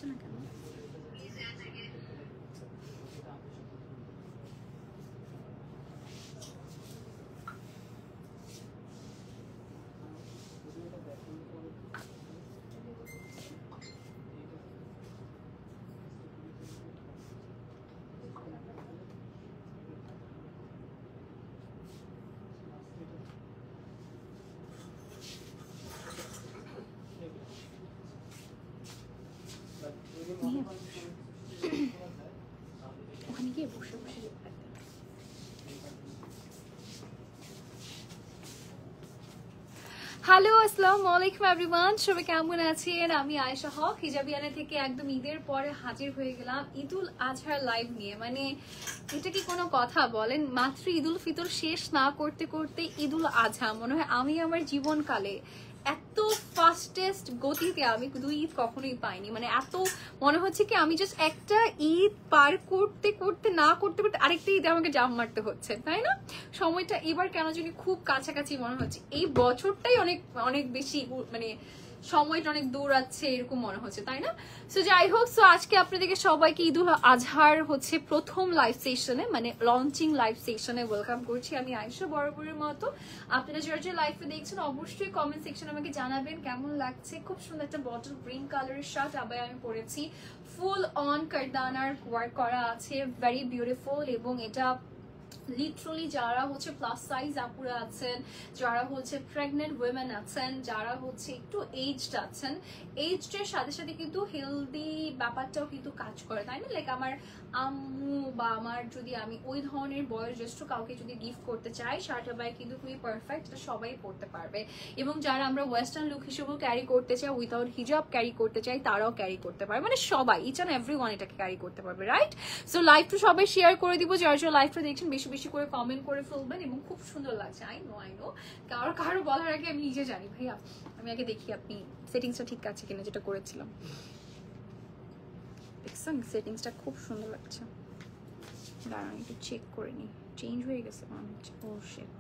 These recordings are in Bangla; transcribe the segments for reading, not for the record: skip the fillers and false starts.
আসছে না কেন? ওখানে গিয়ে বসে বসে হ্যালো আসসালামু আলাইকুম এভরিওয়ান, সবাই কেমন আছেন? আমি আয়েশা হক হিজাবিয়ানা থেকে একদম ঈদের পরে হাজির হয়ে গেলাম ঈদুল আজহার লাইভ নিয়ে। মানে এটা কি কোনো কথা বলেন? মাত্র ঈদুল ফিতর শেষ না করতে করতে ঈদুল আজহা। মনে হয় আমি আমার জীবনকালে এত ফাস্টেস্ট গতিতে আমি 2 ঈদ কখনোই পাইনি। মানে এত মনে হচ্ছে কি আমি জাস্ট একটা ঈদ পার করতে করতে না করতে করতে আরেকটা ঈদে আমাকে জাম মারতে হচ্ছে, তাই না? সময়টা এবার কেন জানি খুব কাছাকাছি মনে হচ্ছে। এই বছরটাই অনেক অনেক বেশি, মানে সময়টা অনেক দূর আছে এরকম মনে হচ্ছে, তাই না? সো যাই হোক, সো আজকে আপনাদেরকে সবাইকে ঈদুল আজহার হচ্ছে প্রথম লাইভ সেশনে, মানে লঞ্চিং লাইভ সেশনে ওয়েলকাম করছি। আমি আয়েশা বরাবরের মতো। আপনারা যারা লাইভে দেখছেন অবশ্যই কমেন্ট সেকশনে আমাকে জানাবেন কেমন লাগছে। খুব সুন্দর একটা বটল গ্রিন কালারের শার্ট আবায় আমি পরেছি, ফুল অন কারদানার ওয়ার্ক করা আছে, ভেরি বিউটিফুল। এবং এটা লিটারালি যারা হচ্ছে প্লাস সাইজ আপুরা আছেন, যারা হচ্ছে প্রেগনেন্ট উইমেন আছেন, যারা হচ্ছে একটু এজড আছেন, এজডের সাথে সাথে কিন্তু হেলদি ব্যাপারটাও কিন্তু কাজ করে, তাই না? লাইক আমার আম্মু বা আমার যদি আমি ওই ধরনের বয়োজ্যেষ্ঠ কাউকে যদি গিফট করতে চাই, শার্টটা বাই কিন্তু খুবই পারফেক্ট, এটা সবাই পরতে পারবে। এবং যারা আমরা ওয়েস্টার্ন লুক হিসেবেও ক্যারি করতে চাই, উইথাউট হিজাব ক্যারি করতে চাই, তারাও ক্যারি করতে পারবে। মানে সবাই, ইচ অ্যান্ড এভরিওয়ান এটাকে ক্যারি করতে পারবে, রাইট? সো লাইভটা সবাই শেয়ার করে দিব, যারা লাইভটা দেখছেন বেশি বেশি করে কমেন্ট করে ফেলবেন। এবং খুব সুন্দর লাগছে, আই নো কারো বলার আগে আমি নিজে জানি। ভাইয়া আমি আগে দেখি আপনি সেটিংসটা ঠিক আছে কিনা, যেটা করেছিলাম। দেখছেন সেটিংসটা খুব সুন্দর লাগছে, দাঁড়ান একটু চেক করে নি। চেঞ্জ হয়ে গেছে মনে হচ্ছে। ও শিট,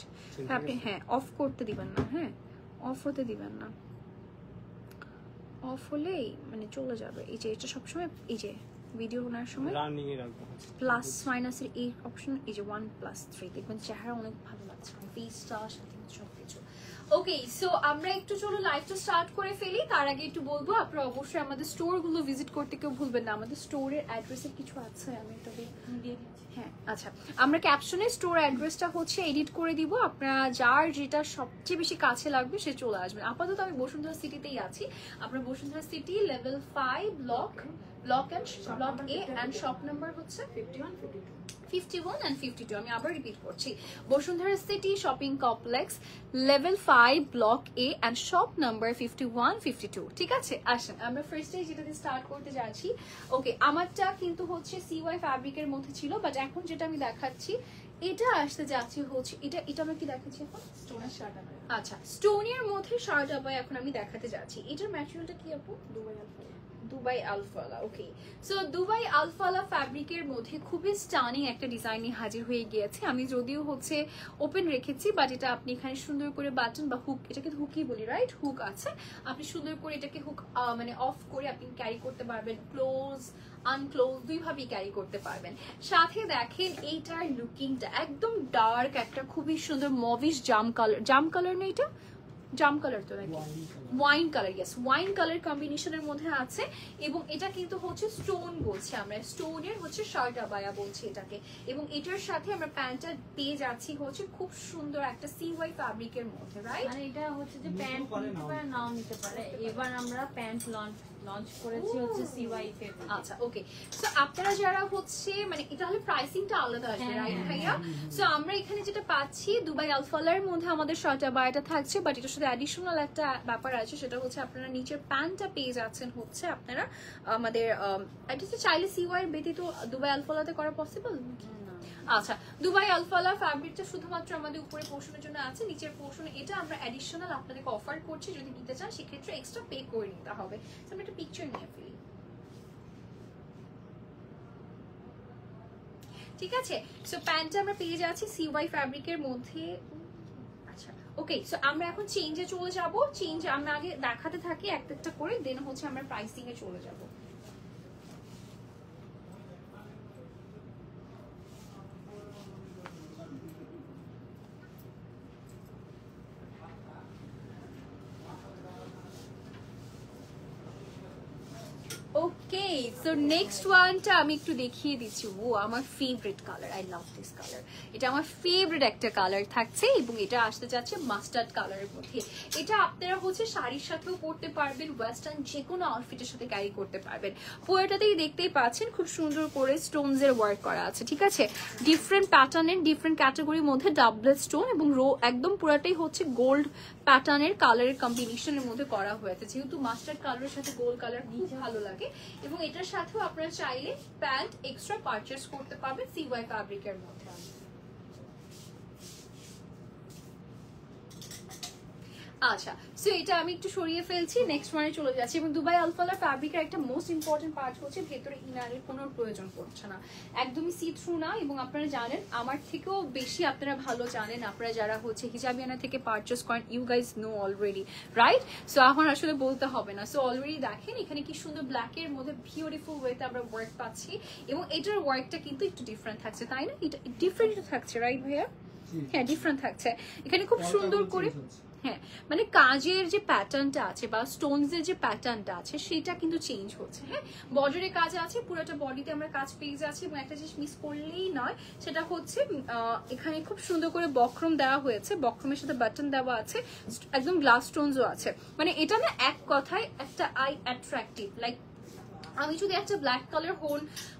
আপনি হ্যাঁ অফ করতে দিবেন না, হ্যাঁ অফ হতে দিবেন না। অফ হলেই মানে চলে যাবে। এই যে এটা সবসময় এই যে ভিডিও বানানোর সময় রানিং এ রাখবো, প্লাস মাইনাসের এই অপশন, এই যে 1+3 দেখবেন চেহারা অনেক ভালো লাগছে, ফেসটা সাথে সবকিছু। ওকে, সো আমরা একটু চলো লাইভটা স্টার্ট করে ফেলি। তার আগে একটু বলবো আপনারা অবশ্যই আমাদের স্টোরগুলো ভিজিট করতে কেউ ভুলবেন না। আমাদের স্টোরের অ্যাড্রেসের কিছু আছে, আমি এটা দিয়ে দিচ্ছি। হ্যাঁ আচ্ছা, আমরা ক্যাপশনে স্টোর অ্যাড্রেসটা হচ্ছে এডিট করে দিব। আপনারা যার যেটা সবচেয়ে বেশি কাছে লাগবে সে চলে আসবেন। আপাতত আমি বসুন্ধরা সিটিতেই আছি। আপনারা Bashundhara city level 5 block A and shop number হচ্ছে 51 and 52। আমি আবার রিপিট করছি, Bashundhara city shopping complex level 5 block A and shop number 51 52। ঠিক আছে, আসেন আমরা ফার্স্টে যেটা দিয়ে স্টার্ট করতে যাচ্ছি। ওকে, আমারটা কিন্তু হচ্ছে সিওয়াই ফ্যাব্রিকের মধ্যে ছিল, বাট এখন যেটা আমি দেখাচ্ছি এটা আসতে যাচ্ছি হচ্ছে এটা আমরা কি দেখাচ্ছি এখন? স্টোনের শার্ট। আচ্ছা, স্টোনের মধ্যে শার্ট আবার এখন আমি দেখাতে যাচ্ছি। এটার ম্যাটেরিয়ালটা কি আপু? Dubai Al Falah. ওকে, সো দুবাই আলফালা ফ্যাব্রিকের মধ্যে খুবই স্টানিং একটা ডিজাইন হাজির হয়ে গিয়েছে। আমি যদিও হচ্ছে ওপেন রেখেছি, বাট এটা আপনি এখানে সুন্দর করে বাটন বা হুক, এটাকে হুকই বলি, রাইট? হুক আছে, আপনি সুন্দর করে এটাকে হুক মানে অফ করে আপনি ক্যারি করতে পারবেন, ক্লোজ আনক্লোজ দুইভাবেই ক্যারি করতে পারবেন। সাথে দেখেন এইটার লুকিংটা একদম ডার্ক একটা খুবই সুন্দর মভিশ জাম কালার না, এটা জাম কালার তো নাকি wine colour? Yes, wine colour কম্বিনেশনের মধ্যে আছে। এবং এটা কিন্তু হচ্ছে স্টোন বলছি আমরা, স্টোনের হচ্ছে শার্ট আবায়া বলছি এটাকে। এবং এটার সাথে আমরা প্যান্টটা পেয়ে যাচ্ছি হচ্ছে খুব সুন্দর একটা সিওয়াই ফ্যাব্রিকের মধ্যে, রাইট? মানে এটা হচ্ছে যে প্যান্ট নিতে পারে নাও নিতে পারে। এবার আমরা প্যান্ট লঞ্চ করেছি হচ্ছে সিওয়াই তে। আচ্ছা ওকে, সো আপনারা যারা হচ্ছে মানে এটা হলে প্রাইসিংটা আলাদা আসবে, রাইট ভাইয়া? সো আমরা এখানে যেটা পাচ্ছি দুবাই আলফালার মধ্যে আমাদের শার্ট আবায়াটা থাকছে, বাট এটার সাথে অ্যাডিশনাল একটা ব্যাপার আছে, সেটা হচ্ছে আপনারা নিচের প্যান্টটা পেয়ে যাচ্ছেন হচ্ছে আপনারা আমাদের এটা চাইলে সিওয়াই ব্যতীত দুবাই আলফালাতে করা পসিবল? আচ্ছা, দুবাই আলফালা ফ্যাব্রিকটা শুধুমাত্র আমাদের উপরে পোর্শনের জন্য আছে, নিচের পোর্শনে এটা আমরা অ্যাডিশনাল আপনাদেরকে অফার করছি। যদি নিতে চান সেক্ষেত্রে এক্সট্রা পে করে নিতে হবে। আমরা একটা পিকচার নিয়ে ফেলি, ঠিক আছে? সো প্যান্টটা আমরা পেয়ে যাচ্ছি সিওয়াই ফ্যাব্রিকের মধ্যে। আচ্ছা ওকে, সো আমরা এখন চেঞ্জে চলে যাব। চেঞ্জ আমরা আগে দেখাতে থাকি একটা একটা করে, দেন হচ্ছে আমরা প্রাইসিং এ চলে যাব। ওকে, সো নেক্সট ওয়ানটা আমি একটু দেখিয়ে দিচ্ছি। ও আমার favourite colour, I love this colour. এটা আমার ফেভারিট একটা কালার থাকছে এবং এটা আসতে যাচ্ছে মাস্টার্ড কালারের মধ্যে। এটা আপনারা হচ্ছে শাড়ির সাথেও পরতে পারবেন, ওয়েস্টার্ন যে কোনো আউটফিটের সাথে ক্যারি করতে পারবেন। পুরোটাতেই দেখতেই পাচ্ছেন খুব সুন্দর করে স্টোনসের ওয়ার্ক করা আছে, ঠিক আছে? ডিফারেন্ট প্যাটার্নের ডিফারেন্ট ক্যাটাগরির মধ্যে ডাবল স্টোন এবং রো একদম পুরাটাই হচ্ছে গোল্ড প্যাটার্নের কালারের কম্বিনেশনের মধ্যে করা হয়েছে। যেহেতু মাস্টার্ড কালারের সাথে গোল্ড কালার খুব ভালো লাগে এবং এটার সাথেও আপনারা চাইলে প্যান্ট এক্সট্রা পারচেজ করতে পারবেন সিওয়াই ফ্যাব্রিকের মধ্যে। আচ্ছা, সো এটা আমি একটু সরিয়ে ফেলছি, নেক্সট ওয়ানে চলে যাচ্ছি। এবং দুবাই আলফালার ফ্যাব্রিকের একটা মোস্ট ইম্পর্টেন্ট পার্ট হচ্ছে ভেতরে ইনারের কোনো প্রয়োজন পড়ছে না, একদমই সি থ্রু না। এবং আপনারা জানেন আমার থেকেও বেশি আপনারা ভালো জানেন, আপনারা যারা হচ্ছে হিজাবিয়ানা থেকে পারচেস করেন, you guys know already, right? So আমার আসলে বলতে হবে না। সো অলরেডি দেখেন এখানে কি সুন্দর ব্ল্যাকের মধ্যে বিউটিফুল ওয়েতে আমরা ওয়ার্ক পাচ্ছি এবং এটার ওয়ার্কটা কিন্তু একটু ডিফারেন্ট থাকছে, তাই না? এটা ডিফারেন্ট থাকছে, রাইট ভাইয়া? হ্যাঁ, ডিফারেন্ট থাকছে। এখানে খুব সুন্দর করে, হ্যাঁ, মানে কাজের যে প্যাটার্নটা আছে বা স্টোনসের যে প্যাটার্নটা আছে সেটা কিন্তু চেঞ্জ হচ্ছে। হ্যাঁ, বর্ডারে কাজ আছে, পুরোটা বডিতে আমরা কাজ পেয়ে যাচ্ছি এবং একটা জিনিস মিস করলেই নয়, সেটা হচ্ছে এখানে খুব সুন্দর করে বক্রম দেওয়া হয়েছে, বক্রমের সাথে বাটন দেওয়া আছে, একদম গ্লাস স্টোনসও আছে। মানে এটা না এক কথায় একটা আই অ্যাট্রাক্টিভ। লাইক আমি যদি একটা ব্ল্যাক কালার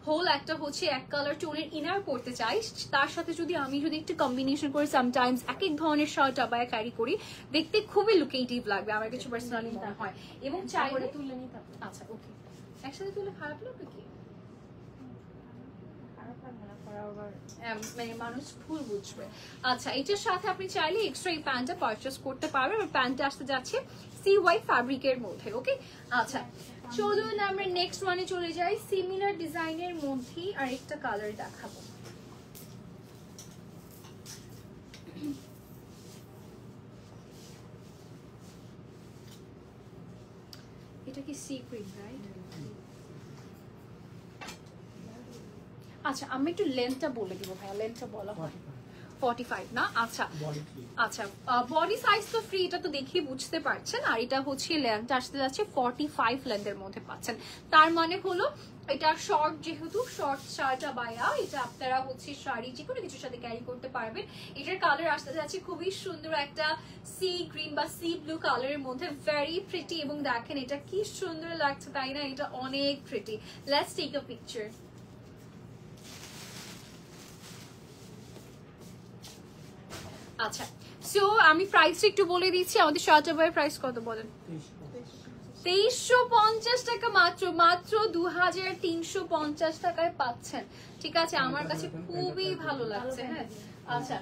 হোল একটা হচ্ছে এক কালার টোনের ইনার পরতে চাই, তার সাথে যদি আমি একটু কম্বিনেশন করে সামটাইমস এক এক ধরনের শার্ট আবায়া ক্যারি করি, দেখতে খুবই লুকেটিভ লাগবে আমার কিছু পার্সোনালি মনে হয়। এবং চাইলে তুলে নিতে হবে। আচ্ছা, ওকে, একসাথে তুলে খারাপ লাগবে কি? মানে মানুষ ভুল বুঝবে। আচ্ছা, এটার সাথে আপনি চাইলে এক্সট্রা এই প্যান্টটা পারচেস করতে পারবেন। প্যান্টটা আসতে যাচ্ছে সিওয়াই ফ্যাব্রিকের মধ্যে। ওকে, আচ্ছা চলুন আমরা নেক্সট ওয়ানে চলে যাই। সিমিলার ডিজাইনের মধ্যেই আরেকটা কালার দেখাবো। এটা কি সি গ্রিন, রাইট? আচ্ছা, আমি একটু লেন্থটা বলে দিব ভাইয়া, লেন্থটা বলা হয় 45 না? আচ্ছা আচ্ছা, বডি সাইজ তো ফ্রি, এটা তো দেখে বুঝতে পারছেন। আর এটা হচ্ছে লেন্থটা আসতে যাচ্ছে 45 লেন্থের মধ্যে পাচ্ছেন। তার মানে হলো এটা শর্ট, যেহেতু শর্ট শার্ট আবায়া, এটা আপনারা হচ্ছে শাড়ি যে কোনো কিছুর সাথে ক্যারি করতে পারবেন। এটার কালার আসতে যাচ্ছে খুবই সুন্দর একটা সি গ্রিন বা সি ব্লু কালারের মধ্যে, ভেরি প্রিটি। এবং দেখেন এটা কি সুন্দর লাগছে, তাই না? এটা অনেক pretty. Let's take a picture. আচ্ছা, সো আমি প্রাইসটা একটু বলে দিচ্ছি। আমাদের শার্ট আবায়ার প্রাইস কত বলেন? 2350 টাকা মাত্র, মাত্র 2350 টাকায় পাচ্ছেন। ঠিক আছে, আমার কাছে খুবই ভালো লাগছে। হ্যাঁ, আচ্ছা,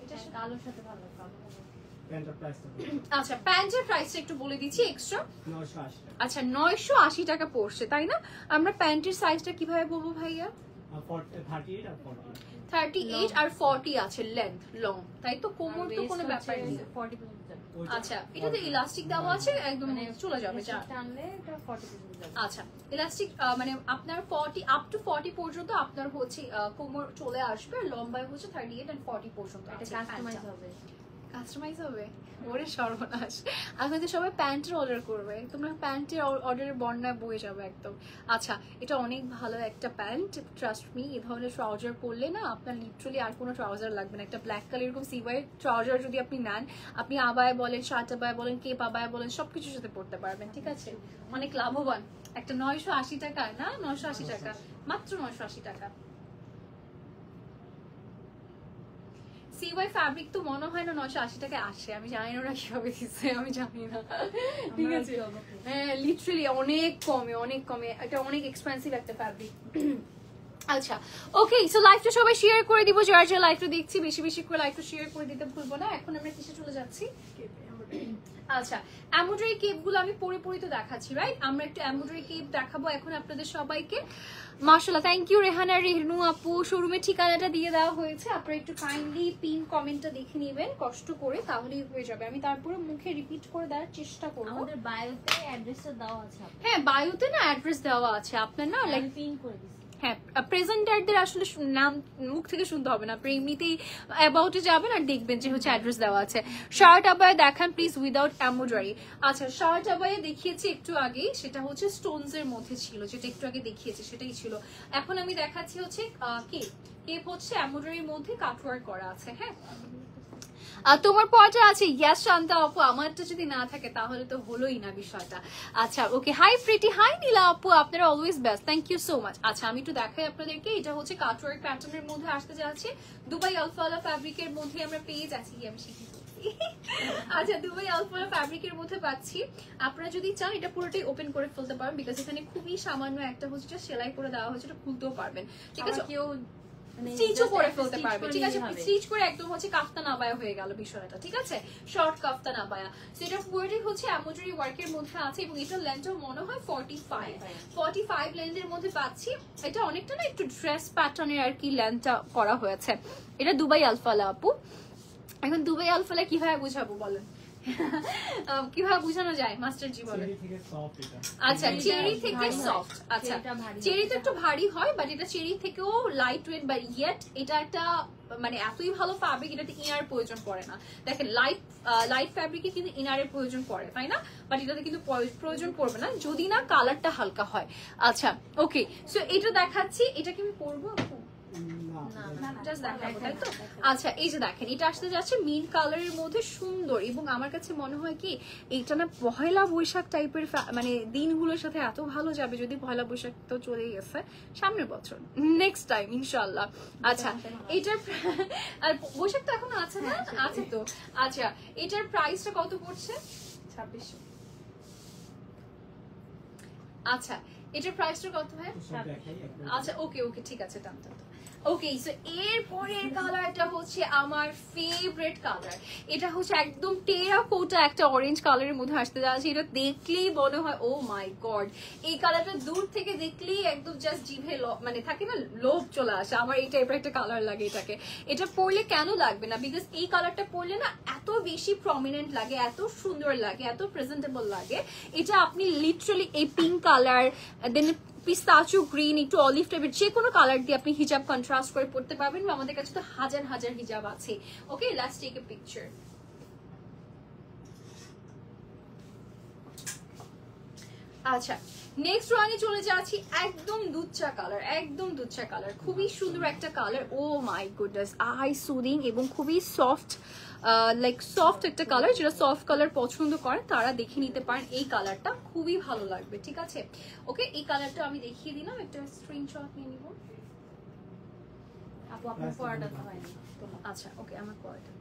এটা কালোর সাথে ভালো। আচ্ছা, প্যান্টের প্রাইসটা একটু বলে দিচ্ছি এক্সট্রা। আচ্ছা, 980 টাকা পড়ছে, তাই না? আমরা প্যান্টের সাইজটা কিভাবে বলবো ভাইয়া? 38 আর 40 আছে লেন্থ, লং, তাই তো? কোমর তো কোনো ব্যাপার নেই। আচ্ছা, এটাতে ইলাস্টিক দেওয়া আছে, একদম চলে যাবে যা টানলে এটা 40 যাবে। আচ্ছা, ইলাস্টিক মানে আপনার 40 আপ টু 40 পর্যন্ত আপনার হচ্ছে কোমর চলে আসবে, আর লম্বায় হচ্ছে 38 আর 40 পর্যন্ত। এটা কাস্টমাইজ হবে। কাস্টমাইজ হবে? ওরে সর্বনাশ, এখন তো সবাই প্যান্টের অর্ডার করবে, তোমরা প্যান্টের অর্ডারের বন্যায় বয়ে যাবে একদম। আচ্ছা, এটা অনেক ভালো একটা প্যান্ট, ট্রাস্ট মি। এই ধরনের ট্রাউজার পরলে না আপনার লিটারালি আর কোনো ট্রাউজার লাগবে না। একটা ব্ল্যাক কালার এরকম সিওয়াই ট্রাউজার যদি আপনি নেন, আপনি আবায়া বলেন, শার্ট আবায়া বলেন, কেপ আবায়া বলেন, সবকিছুর সাথে পরতে পারবেন। ঠিক আছে, অনেক লাভবান। একটা 980 টাকা না, 980 টাকা, মাত্র 980 টাকা। সিওয়াই ফ্যাব্রিক তো মনে হয় না 980 টাকায় আসে, আমি জানি না ওরা কিভাবে দিচ্ছে, আমি জানি না। ঠিক আছে, হ্যাঁ লিটারালি অনেক কমে, অনেক কমে। এটা অনেক এক্সপেন্সিভ একটা ফ্যাব্রিক। আচ্ছা, ওকে, সো লাইভটা সবাই শেয়ার করে দিব, যার যার লাইভটা দেখছি বেশি বেশি করে লাইভটা শেয়ার করে দিতে ভুলবো না। এখন আমরা কিসে চলে যাচ্ছি? আচ্ছা, এমব্রয়ডারি কেপগুলো আমি পরে তো দেখাচ্ছি, রাইট? আমরা একটু এমব্রয়ডারি কেপ দেখাবো এখন আপনাদের সবাইকে। মাশাআল্লাহ, থ্যাংক ইউ রেহানা রেহনু আপু। শোরুমের ঠিকানাটা দিয়ে দেওয়া হয়েছে, আপনারা একটু কাইন্ডলি পিন কমেন্টটা দেখে নেবেন কষ্ট করে, তাহলেই হয়ে যাবে। আমি তারপরে মুখে রিপিট করে দেওয়ার চেষ্টা করব। আমাদের বায়োতে অ্যাড্রেসটা দেওয়া আছে। হ্যাঁ, বায়োতে না অ্যাড্রেস দেওয়া আছে আপনার, না লাইক পিন করে দিছি। হ্যাঁ, প্রেজেন্টারদের আসলে নাম মুখ থেকে শুনতে হবে না, আপনি এমনিতেই অ্যাবাউটে যাবেন আর দেখবেন যে হচ্ছে অ্যাড্রেস দেওয়া আছে। শার্ট আবায়া দেখান প্লিজ উইদাউট এমব্রয়ডারি। আচ্ছা, শার্ট আবায়া দেখিয়েছি একটু আগেই, সেটা হচ্ছে স্টোনস এর মধ্যে ছিল, যেটা একটু আগে দেখিয়েছি সেটাই ছিল। এখন আমি দেখাচ্ছি হচ্ছে কেপ। কেপ হচ্ছে এমব্রয়ডারির মধ্যে কাটওয়ার্ক করা আছে। হ্যাঁ, তোমার পর্যা আছে, ইয়াস শান্তা আপু, আমারটা যদি না থাকে তাহলে তো হলোই না বিষয়টা। আচ্ছা okay, hi Priti, hi Nila আপু, আপনারা always best, thank you so much. আচ্ছা আমি একটু দেখাই আপনাদেরকে, এটা হচ্ছে কাটওয়ার্ক প্যাটার্নের মধ্যে আসতে যাচ্ছে, দুবাই আলফালা ফ্যাব্রিকের মধ্যে আমরা পেয়ে যাচ্ছি। আমি শিখে আচ্ছা, দুবাই আলফালা ফ্যাব্রিকের মধ্যে পাচ্ছি। আপনারা যদি চান এটা পুরোটাই ওপেন করে ফেলতে পারবেন, বিকজ এখানে খুবই সামান্য একটা হচ্ছে সেলাই করে দেওয়া হয়েছে, এটা খুলতেও পারবেন, ঠিক আছে, কেউ স্টিচও করে ফেলতে পারবে, ঠিক আছে, স্টিচ করে একদম হচ্ছে কাফতান আবায়া হয়ে গেল বিষয়টা, ঠিক আছে, শর্ট কাফতান আবায়া। সেটা পুরোটাই হচ্ছে এমব্রয়ডারি ওয়ার্কের মধ্যে আছে এবং এটা লেন্থটাও মনে হয় 45 লেন্থের মধ্যে পাচ্ছি। এটা অনেকটা না একটু ড্রেস প্যাটার্নের আর কি লেন্থটা করা হয়েছে। এটা দুবাই আলফালা আপু। এখন দুবাই আলফালা কিভাবে বুঝাবো বলেন, কিভাবে বুঝানো যায় মাস্টার জি বলেন? আচ্ছা, চেরি থেকে সফট। আচ্ছা, চেরি তো একটু ভারী হয়, বাট এটা চেরি থেকেও লাইট ওয়েট, বাট ইয়েট এটা একটা মানে এতই ভালো ফ্যাব্রিক, এটাতে ইনার প্রয়োজন পড়ে না। দেখেন লাইট ফ্যাব্রিকে কিন্তু ইনারের প্রয়োজন পড়ে, তাই না, বাট এটাতে কিন্তু প্রয়োজন পড়বে না যদি না কালারটা হালকা হয়। আচ্ছা ওকে, সো এটা দেখাচ্ছি, এটা কি আমি পরবো? আচ্ছা এই যে দেখেন, এটা আসতে যাচ্ছে মিন্ট কালারের মধ্যে সুন্দর, এবং আমার কাছে মনে হয় কি এইটা না পহেলা বৈশাখ টাইপের মানে দিনগুলোর সাথে এত ভালো যাবে, যদি পহেলা বৈশাখ তো চলেই গেছে, সামনের বছর নেক্সট টাইম ইনশাল্লাহ। আচ্ছা এটার আর বৈশাখ তো এখন আছে না, আছে তো। আচ্ছা এটার প্রাইসটা কত পড়ছে? 2600। আচ্ছা এটার প্রাইসটা কত হয়? আচ্ছা ওকে ওকে ঠিক আছে, টান টান। ওকে, সো এরপরের কালারটা হচ্ছে আমার ফেভারিট কালার। এটা হচ্ছে একদম টেরাকোটা একটা অরেঞ্জ কালারের মধ্যে আসতে যাচ্ছে। এটা দেখলেই মনে হয় ও মাই গড, এই কালারটা দূর থেকে দেখলেই একদম জাস্ট জিভে মানে থাকে না, লোভ চলে আসে। আমার এই টাইপের একটা কালার লাগে এটাকে। এটা পরলে কেন লাগবে না, বিকজ এই কালারটা পরলে না এত বেশি প্রমিনেন্ট লাগে, এত সুন্দর লাগে, এত প্রেজেন্টেবল লাগে। এটা আপনি লিটারালি এই পিঙ্ক কালার, দেন পিস্তাচিও গ্রিন, একটু অলিভ টাইপের যে কোনো কালার দিয়ে আপনি হিজাব কন্ট্রাস্ট করে পড়তে পারবেন। আমাদের কাছে তো হাজার হাজার হিজাব আছে। ওকে, লেটস টেক এ পিকচার। আচ্ছা নেক্সট ওয়ানে চলে যাচ্ছি, একদম দুধ চা কালার, একদম দুধ চা কালার, খুবই সুন্দর একটা colour. Oh my goodness, eye soothing এবং খুবই সফট, লাইক সফট একটা কালার। যেটা সফট কালার পছন্দ করে তারা দেখে নিতে পারেন, এই কালারটা খুবই ভালো লাগবে, ঠিক আছে। ওকে, এই কালারটা আমি দেখিয়ে দিলাম, একটা স্ক্রিনশট নিয়ে নিব। আপু আপনার পরাটা তো হয়নি। আচ্ছা ওকে, আমার পরাটা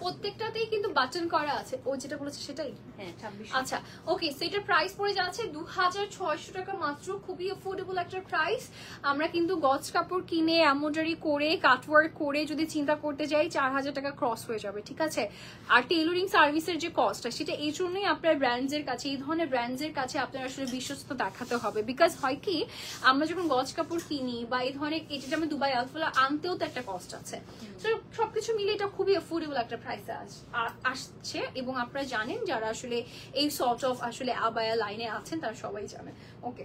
প্রত্যেকটাতেই কিন্তু বাটন করা আছে, ও যেটা বলেছে সেটাই। হ্যাঁ 2600। আচ্ছা ওকে, সো এটার প্রাইস পড়ে যাচ্ছে 2600 টাকা মাত্র, খুবই অ্যাফোর্ডেবল একটা প্রাইস। আমরা কিন্তু গজ কাপড় কিনে এমব্রয়ডারি করে কাটওয়ার্ক করে যদি চিন্তা করতে যাই 4000 টাকা ক্রস হয়ে যাবে, ঠিক আছে। আর টেইলরিং সার্ভিসের যে কস্টটা, সেটা এই জন্যই আপনার ব্র্যান্ডসের কাছে, এই ধরনের ব্র্যান্ডসের কাছে আপনার আসলে বিশ্বস্ত দেখাতে হবে। বিকজ হয় কি, আমরা যখন গজ কাপড় কিনি বা এই ধরনের, এটা আমি দুবাই আলফালা আনতেও তো একটা কস্ট আছে, তো সবকিছু মিলে এটা খুবই অ্যাফোর্ডেবল একটা প্রাইসে আসছে। এবং আপনারা জানেন যারা আসলে এই সর্ট অফ আসলে আবায়া লাইনে আছেন তারা সবাই জানেন। ওকে,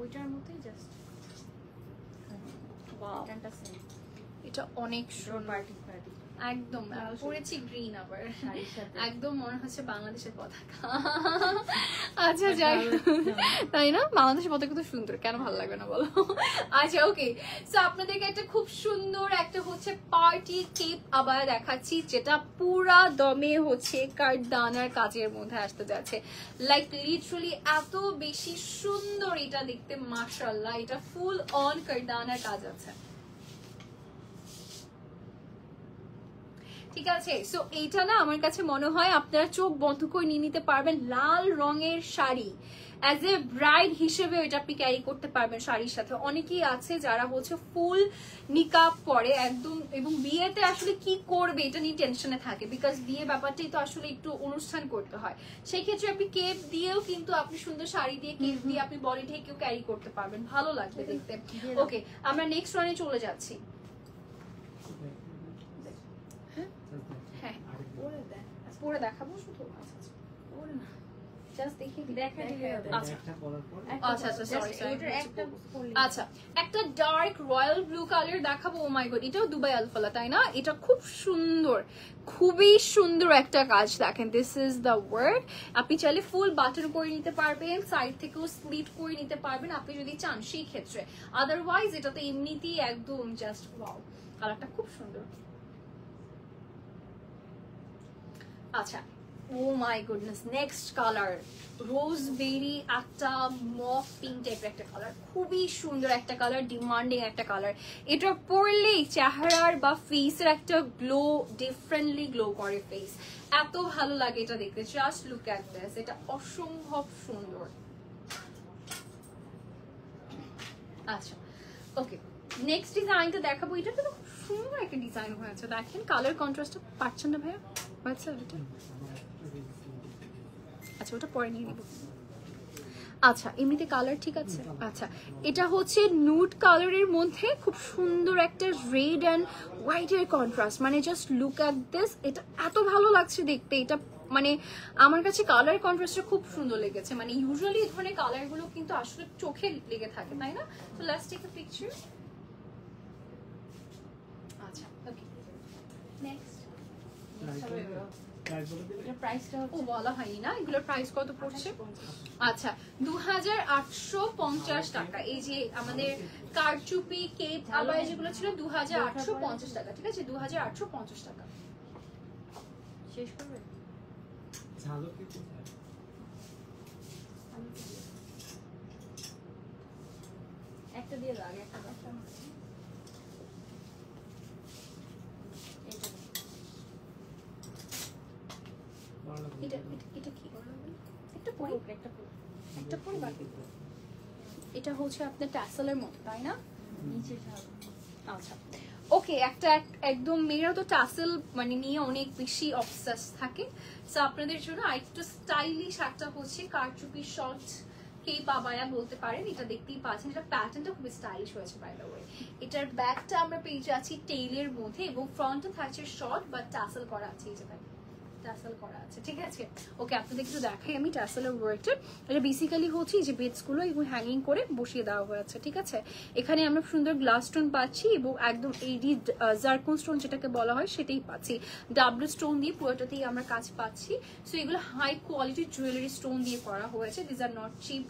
ওইটার মতোই জাস্ট এটা অনেক সুন্দর, একদম পরেছি গ্রিন, আবার একদম মনে হচ্ছে বাংলাদেশের পতাকা। আচ্ছা যাই, তাই না, বাংলাদেশের পতাকা তো সুন্দর, কেন ভালো লাগবে না বলো। আচ্ছা ওকে, সো আপনাদেরকে একটা খুব সুন্দর একটা হচ্ছে পার্টি কেপ আবায়া দেখাচ্ছি, যেটা পুরা দমে হচ্ছে কাঠদানার কাজের মধ্যে আসতে যাচ্ছে। লাইক লিটারালি এত বেশি সুন্দর এটা দেখতে, মাশাআল্লাহ। এটা ফুল অন কাঠদানার কাজ আছে। ঠিক আছে। সো এইটা না আমার কাছে মনে হয় আপনারা চোখ বন্ধ করে নিয়ে নিতে পারবেন। লাল রঙের শাড়ি অ্যাজ এ ব্রাইড হিসেবে এটা আপনি ক্যারি করতে পারবেন শাড়ির সাথে। অনেকেই আছে যারা হচ্ছে ফুল নিকাব পরে একদম, এবং বিয়েতে আসলে কি করবে এটা নিয়ে টেনশনে থাকে, বিকজ বিয়ে ব্যাপারটাই তো আসলে একটু অনুষ্ঠান করতে হয়। সেই ক্ষেত্রে আপনি কেপ দিয়েও কিন্তু আপনি সুন্দর শাড়ি দিয়ে কেপ দিয়ে আপনি বডি ঢেকেও ক্যারি করতে পারবেন, ভালো লাগবে দেখতে। ওকে, আমরা নেক্সট রানে চলে যাচ্ছি। হ্যাঁ, পরে দেখাবো শুধু? আচ্ছা, একটা ডার্ক রয়্যাল ব্লু কালার দেখাবো। ও মাই গড, এটাও দুবাই আলফালা, তাই না? এটা খুব সুন্দর, খুবই সুন্দর একটা কাজ। দেখেন, দিস ইজ দ্য ওয়ার্ড। আপনি চাইলে ফুল বাটন করে নিতে পারবেন, সাইড থেকেও স্লিট করে নিতে পারবেন আপনি যদি চান সেই ক্ষেত্রে। আদারওয়াইজ এটা তো এমনিতেই একদম জাস্ট ওয়াও, কালারটা খুব সুন্দর। আচ্ছা, oh my goodness, next colour roseberry, একটা মফ পিঙ্ক টাইপের একটা কালার, খুবই সুন্দর একটা কালার, ডিমান্ডিং একটা কালার। এটা পরলেই চেহারার বা ফেসের একটা গ্লো, ডিফারেন্টলি গ্লো করে ফেস, এত ভালো লাগে এটা দেখতে। জাস্ট লুক অ্যাট দিস, এটা অসম্ভব সুন্দর। আচ্ছা, ওকে, নেক্সট ডিজাইনটা দেখাবো। এটা তো খুব সুন্দর একটা ডিজাইন হয়েছে, দেখেন কালার কন্ট্রাস্টটা পাচ্ছেন না ভাইয়া? আচ্ছা, আচ্ছা, ওটা পরে নিয়ে নিব। আচ্ছা, এমনিতে কালার ঠিক আছে। আচ্ছা, এটা হচ্ছে নুড কালারের মধ্যে খুব সুন্দর একটা রেড অ্যান্ড হোয়াইটের কন্ট্রাস্ট, মানে জাস্ট লুক অ্যাট দিস, এটা এত ভালো লাগছে দেখতে। এটা মানে আমার কাছে কালার কন্ট্রাস্টটা খুব সুন্দর লেগেছে। মানে ইউজুয়ালি এই ধরনের কালারগুলো কিন্তু আসলে চোখে লেগে থাকে, তাই না? তো লেটস টেক আ পিকচার। আচ্ছা, ওকে, নেক্সট। বলা হয়নি না এগুলোর প্রাইস কত পড়ছে? আচ্ছা, 2850 টাকা। এই যে আমাদের কারচুপি কেপ আবায়া যেগুলো ছিল 2850 টাকা, ঠিক আছে? 2850 টাকা। শেষ করবে? একটা দিয়ে দাও, একটা এটা হচ্ছে আপনার ট্যাসেলের মতো, তাই না? আচ্ছা, ওকে, একটা একদম মেয়েরা তো ট্যাসেল মানে নিয়ে অনেক বেশি অবসেস থাকে। সো আপনাদের জন্য আরেকটু স্টাইলিশ একটা হচ্ছে কারচুপি শর্ট কেপ আবায়া বলতে পারেন। এটা দেখতেই পাচ্ছেন, এটা প্যাটার্নটা খুব স্টাইলিশ হয়েছে বাই দ্য ওয়ে। এটার ব্যাকটা আমরা পেয়ে যাচ্ছি টেইলের মধ্যে, এবং ফ্রন্টে থাকছে শর্ট বা টাসেল করা আছে। এই যে টাসেল করা আছে, ঠিক আছে? ওকে, আপনাদের একটু দেখাই আমি টাসেলের ওয়ার্কটা। এটা বেসিক্যালি হচ্ছে এই যে বেডসগুলো এগুলো হ্যাঙ্গিং করে বসিয়ে দেওয়া হয়েছে, ঠিক আছে? এখানে আমরা সুন্দর গ্লাস স্টোন পাচ্ছি, এবং একদম এইডি জারকন স্টোন যেটাকে বলা হয় সেটাই পাচ্ছি। ডাবল স্টোন দিয়ে পুরোটাতেই আমরা কাজ পাচ্ছি। সো এগুলো হাই কোয়ালিটির জুয়েলারি স্টোন দিয়ে করা হয়েছে। This are not cheap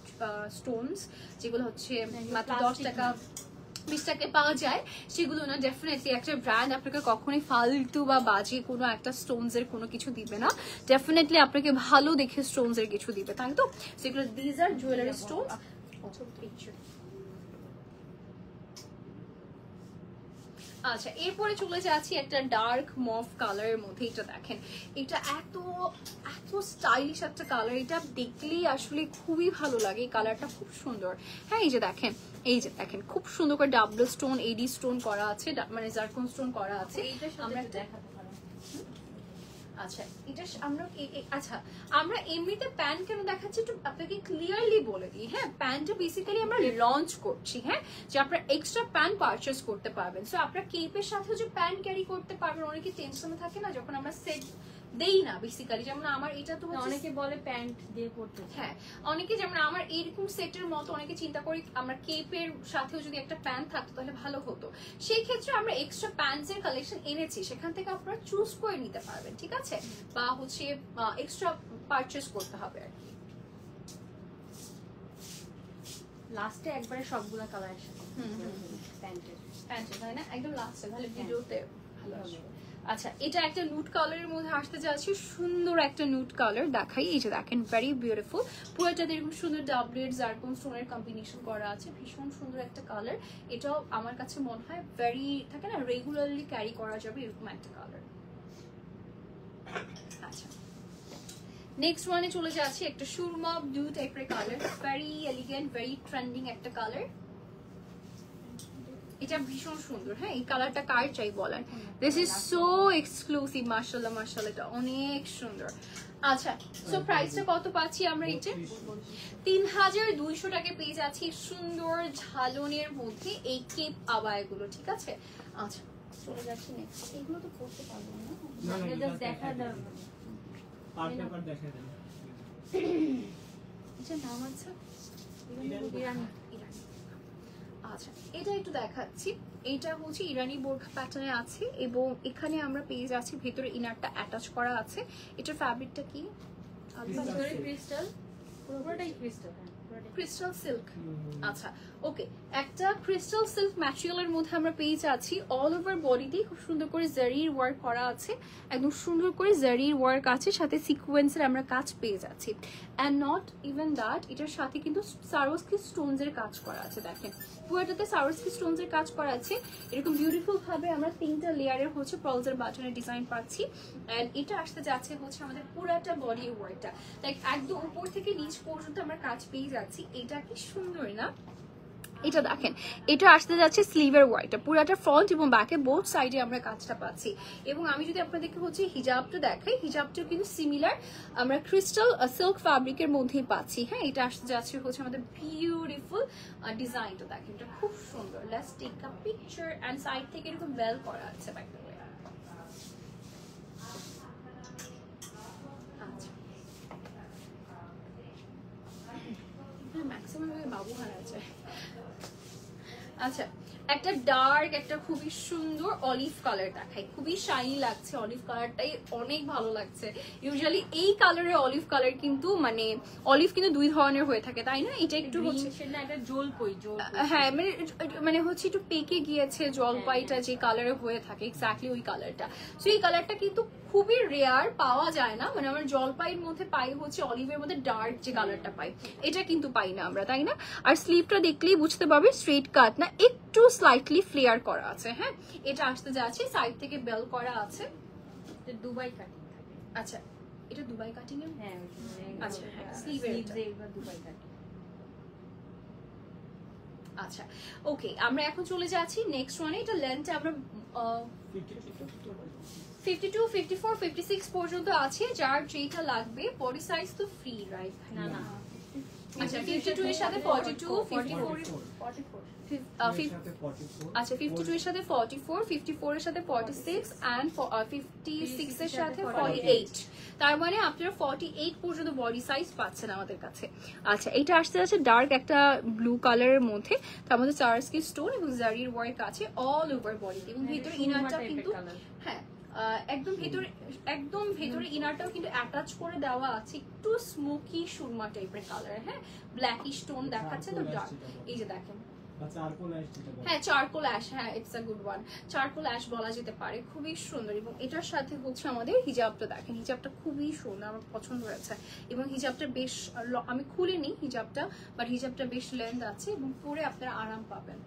stones, যেগুলো হচ্ছে মাত্র 10 টাকা 20 টাকায় পাওয়া যায়, সেগুলো না। ডেফিনেটলি একটা ব্র্যান্ড আপনাকে কখনোই ফালতু বা বাজে কোনো একটা স্টোনস এর কোনো কিছু দিবে না। ডেফিনেটলি আপনাকে ভালো দেখে স্টোনস এর কিছু দিবে, তাই তো? সেগুলো দিজ আর জুয়েলারি স্টোনস। আচ্ছা, এরপরে চলে যাচ্ছি একটা ডার্ক মফ কালারের মধ্যে। এটা দেখেন, এটা এত এত স্টাইলিশ একটা কালার, এটা দেখলেই আসলে খুবই ভালো লাগে। এই কালারটা খুব সুন্দর। হ্যাঁ, এই যে দেখেন, এই যে দেখেন, খুব সুন্দর করে ডাবল স্টোন এডি স্টোন করা আছে, মানে জারকন স্টোন করা আছে। আমরা দেখাতে পারি। আচ্ছা, এটা আমরা আচ্ছা, আমরা এমনিতে প্যান্ট কেন দেখাচ্ছি একটু আপনাকে ক্লিয়ারলি বলে দিই। হ্যাঁ, প্যান্টটা বেসিক্যালি আমরা লঞ্চ করছি, হ্যাঁ, যে আপনারা এক্সট্রা প্যান্ট পারচেস করতে পারবেন। সো আপনারা কেপের সাথে যে প্যান্ট ক্যারি করতে পারবেন, অনেকে টেনশনে থাকে না যখন আমরা সেট দেই না বেসিক্যালি। যেমন আমার এটা তো অনেকে বলে প্যান্ট দিয়ে পড়তে, হ্যাঁ, অনেকে যেমন আমার এইরকম সেটের মতো অনেকে চিন্তা করি আমরা কেপের সাথেও যদি একটা প্যান্ট থাকতো তাহলে ভালো হতো। সেই ক্ষেত্রে আমরা এক্সট্রা প্যান্টস এর কালেকশন এনেছি, সেখান থেকে আপনারা চুজ করে নিতে পারবেন, ঠিক আছে? বা হচ্ছে এক্সট্রা পারচেস করতে হবে আর কি। লাস্টে একবারে সবগুলা কালার একসাথে প্যান্টের তাই না? একদম লাস্টে, তাহলে ভিডিওতে ভালো আসবে। আচ্ছা, এটা একটা নুড কালারের মধ্যে আসতে যাচ্ছে, সুন্দর একটা নুড কালার দেখাই। এই যে দেখেন, ভেরি বিউটিফুল, পুরোটাতে এরকম সুন্দর ডাবলেট জারকন স্টোনের কম্বিনেশন করা আছে, ভীষণ সুন্দর একটা কালার। এটাও আমার কাছে মনে হয় ভেরি থাকে না, রেগুলারলি ক্যারি করা যাবে এরকম একটা কালার। আচ্ছা নেক্সট ওয়ানে চলে যাচ্ছি, একটা সুরমা ব্লু টাইপের colour, very elegant, very trending একটা কালার। এটা ভীষণ সুন্দর। হ্যাঁ এই কালারটা কার চাই বলেন, দিস ইজ সো এক্সক্লুসিভ, মাশাআল্লাহ মাশাআল্লাহ, এটা অনেক সুন্দর। আচ্ছা সো প্রাইসটা কত পাচ্ছি আমরা? এটা 3200 টাকা পেয়ে যাচ্ছি সুন্দর ঝালনের মধ্যে এই কেপ আবায়াগুলো, ঠিক আছে। আচ্ছা চলে যাচ্ছি নেক্সট, এগুলো তো পড়তে পারবো না, জাস্ট দেখা দাও, পার্ট পেপার দেখা দেন। এটা নাম আছে ইরানি। আচ্ছা এটা একটু দেখাচ্ছি, এটা হচ্ছে ইরানি বোরখা প্যাটার্নে আছে এবং এখানে আমরা পেয়ে যাচ্ছি ভেতরে ইনারটা অ্যাটাচ করা আছে। এটার ফ্যাব্রিকটা কি? ক্রিস্টাল, পুরোটাই ক্রিস্টাল, ক্রিস্টাল সিল্ক। আচ্ছা ওকে, একটা ক্রিস্টাল সিল্ক ম্যাটেরিয়ালের মধ্যে আমরা পেয়ে যাচ্ছি অল ওভার বডিতে খুব সুন্দর করে জারির ওয়ার্ক করা আছে, একদম সুন্দর করে জারির ওয়ার্ক আছে, সাথে সিকোয়েন্সের আমরা কাজ পেয়ে যাচ্ছি। অ্যান্ড নট ইভেন দ্যাট, এটার সাথে কিন্তু সারোস্কি স্টোনস এর কাজ করা আছে। দেখেন পুরোটাতে সারোস্কি স্টোনস এর কাজ করা আছে, এরকম বিউটিফুল ভাবে আমরা 3টা লেয়ারের হচ্ছে পার্লসের বাটনের ডিজাইন পাচ্ছি। অ্যান্ড এটা আসতে যাচ্ছে হচ্ছে আমাদের পুরাটা বডি ওয়ার্কটা, লাইক একদম উপর থেকে নিচ পর্যন্ত আমরা কাজ পেয়ে যাচ্ছি। এটা কি সুন্দর না? এটা দেখেন, এটা আসতে যাচ্ছে স্লিভের ওয়ার্কটা, পুরাটা ফ্রন্ট এবং ব্যাকে বোথ সাইডে আমরা কাজটা পাচ্ছি। এবং আমি যদি আপনাদেরকে হচ্ছে হিজাবটা দেখাই, হিজাবটা কিন্তু সিমিলার আমরা ক্রিস্টাল সিল্ক ফ্যাব্রিকের মধ্যেই পাচ্ছি। হ্যাঁ এটা আসতে যাচ্ছে হচ্ছে আমাদের বিউটিফুল ডিজাইনটা, দেখেন এটা খুব সুন্দর। Let's take a picture, and side থেকে এরকম বেল করা আছে বাই দ্য ওয়ে। আচ্ছা ম্যাক্সিমাম বাবু হারা আছে। আচ্ছা একটা ডার্ক, একটা খুবই সুন্দর অলিভ কালার দেখাই, খুবই শাইনি লাগছে, অলিভ কালারটাই অনেক ভালো লাগছে। ইউজুয়ালি এই কালারের অলিভ কালার কিন্তু মানে অলিভ কিন্তু দুই ধরনের হয়ে থাকে তাই না? এটা একটু হচ্ছে না, এটা জলপাই, হ্যাঁ মানে হচ্ছে একটু পেকে গিয়েছে জলপাইটা যে কালারে হয়ে থাকে, এক্স্যাক্টলি ওই কালারটা। সো এই কালারটা কিন্তু খুবই রেয়ার, পাওয়া যায় না, মানে আমরা জলপাইয়ের মধ্যে পাই হচ্ছে অলিভের মধ্যে ডার্ক যে কালারটা পাই, এটা কিন্তু পাই না আমরা, তাই না? আর স্লিভটা দেখলেই বুঝতে পারবে স্ট্রেট কাট না, একটু স্লাইটলি ফ্লেয়ার করা আছে। হ্যাঁ এটা আসতে যাচ্ছে, সাইড থেকে বেল করা আছে, দুবাই কাটিং। আচ্ছা এটা দুবাই কাটিং এর, হ্যাঁ আচ্ছা হ্যাঁ স্লিভের দুবাই কাটিং। আচ্ছা ওকে, আমরা এখন চলে যাচ্ছি নেক্সট ওয়ানে। এটা লেন্থটা আমরা 52, 54, 56 পর্যন্ত আছে, যার যেটা লাগবে। বডি সাইজ তো ফ্রি রাইট? না না, আচ্ছা 52 এর সাথে 42, 54 আচ্ছা 52 এর সাথে 44, 54 এর সাথে 46 এন্ড 56 এর সাথে 48, তার মানে আপনারা 48 পর্যন্ত বডি সাইজ পাচ্ছেন আমাদের কাছে। আচ্ছা এটা আসতে যাচ্ছে ডার্ক একটা ব্লু কালারের মধ্যে, তার মধ্যে সারোস্কি স্টোন এবং জারির ওয়ার্ক আছে অল ওভার বডিতে, এবং ভিতরে ইনারটা কিন্তু হ্যাঁ একদম ভেতরে ইনারটাও কিন্তু অ্যাটাচ করে দেওয়া আছে, একটু স্মোকি সুরমা টাইপের কালার। হ্যাঁ ব্ল্যাকিশ টোন দেখাচ্ছে তো ডার্ক, এই যে দেখেন হ্যাঁ চারকোল অ্যাশ, হ্যাঁ it's a good one, charcoal ash বলা যেতে পারে, খুবই সুন্দর। এবং এটার সাথে হচ্ছে আমাদের হিজাবটা দেখেন, হিজাবটা খুবই সুন্দর, আমার পছন্দ হয়েছে। এবং হিজাবটা বেশ, আমি খুলিনি হিজাবটা, বাট হিজাবটা বেশ লেন্থ আছে এবং পরে আপনারা আরাম পাবেন,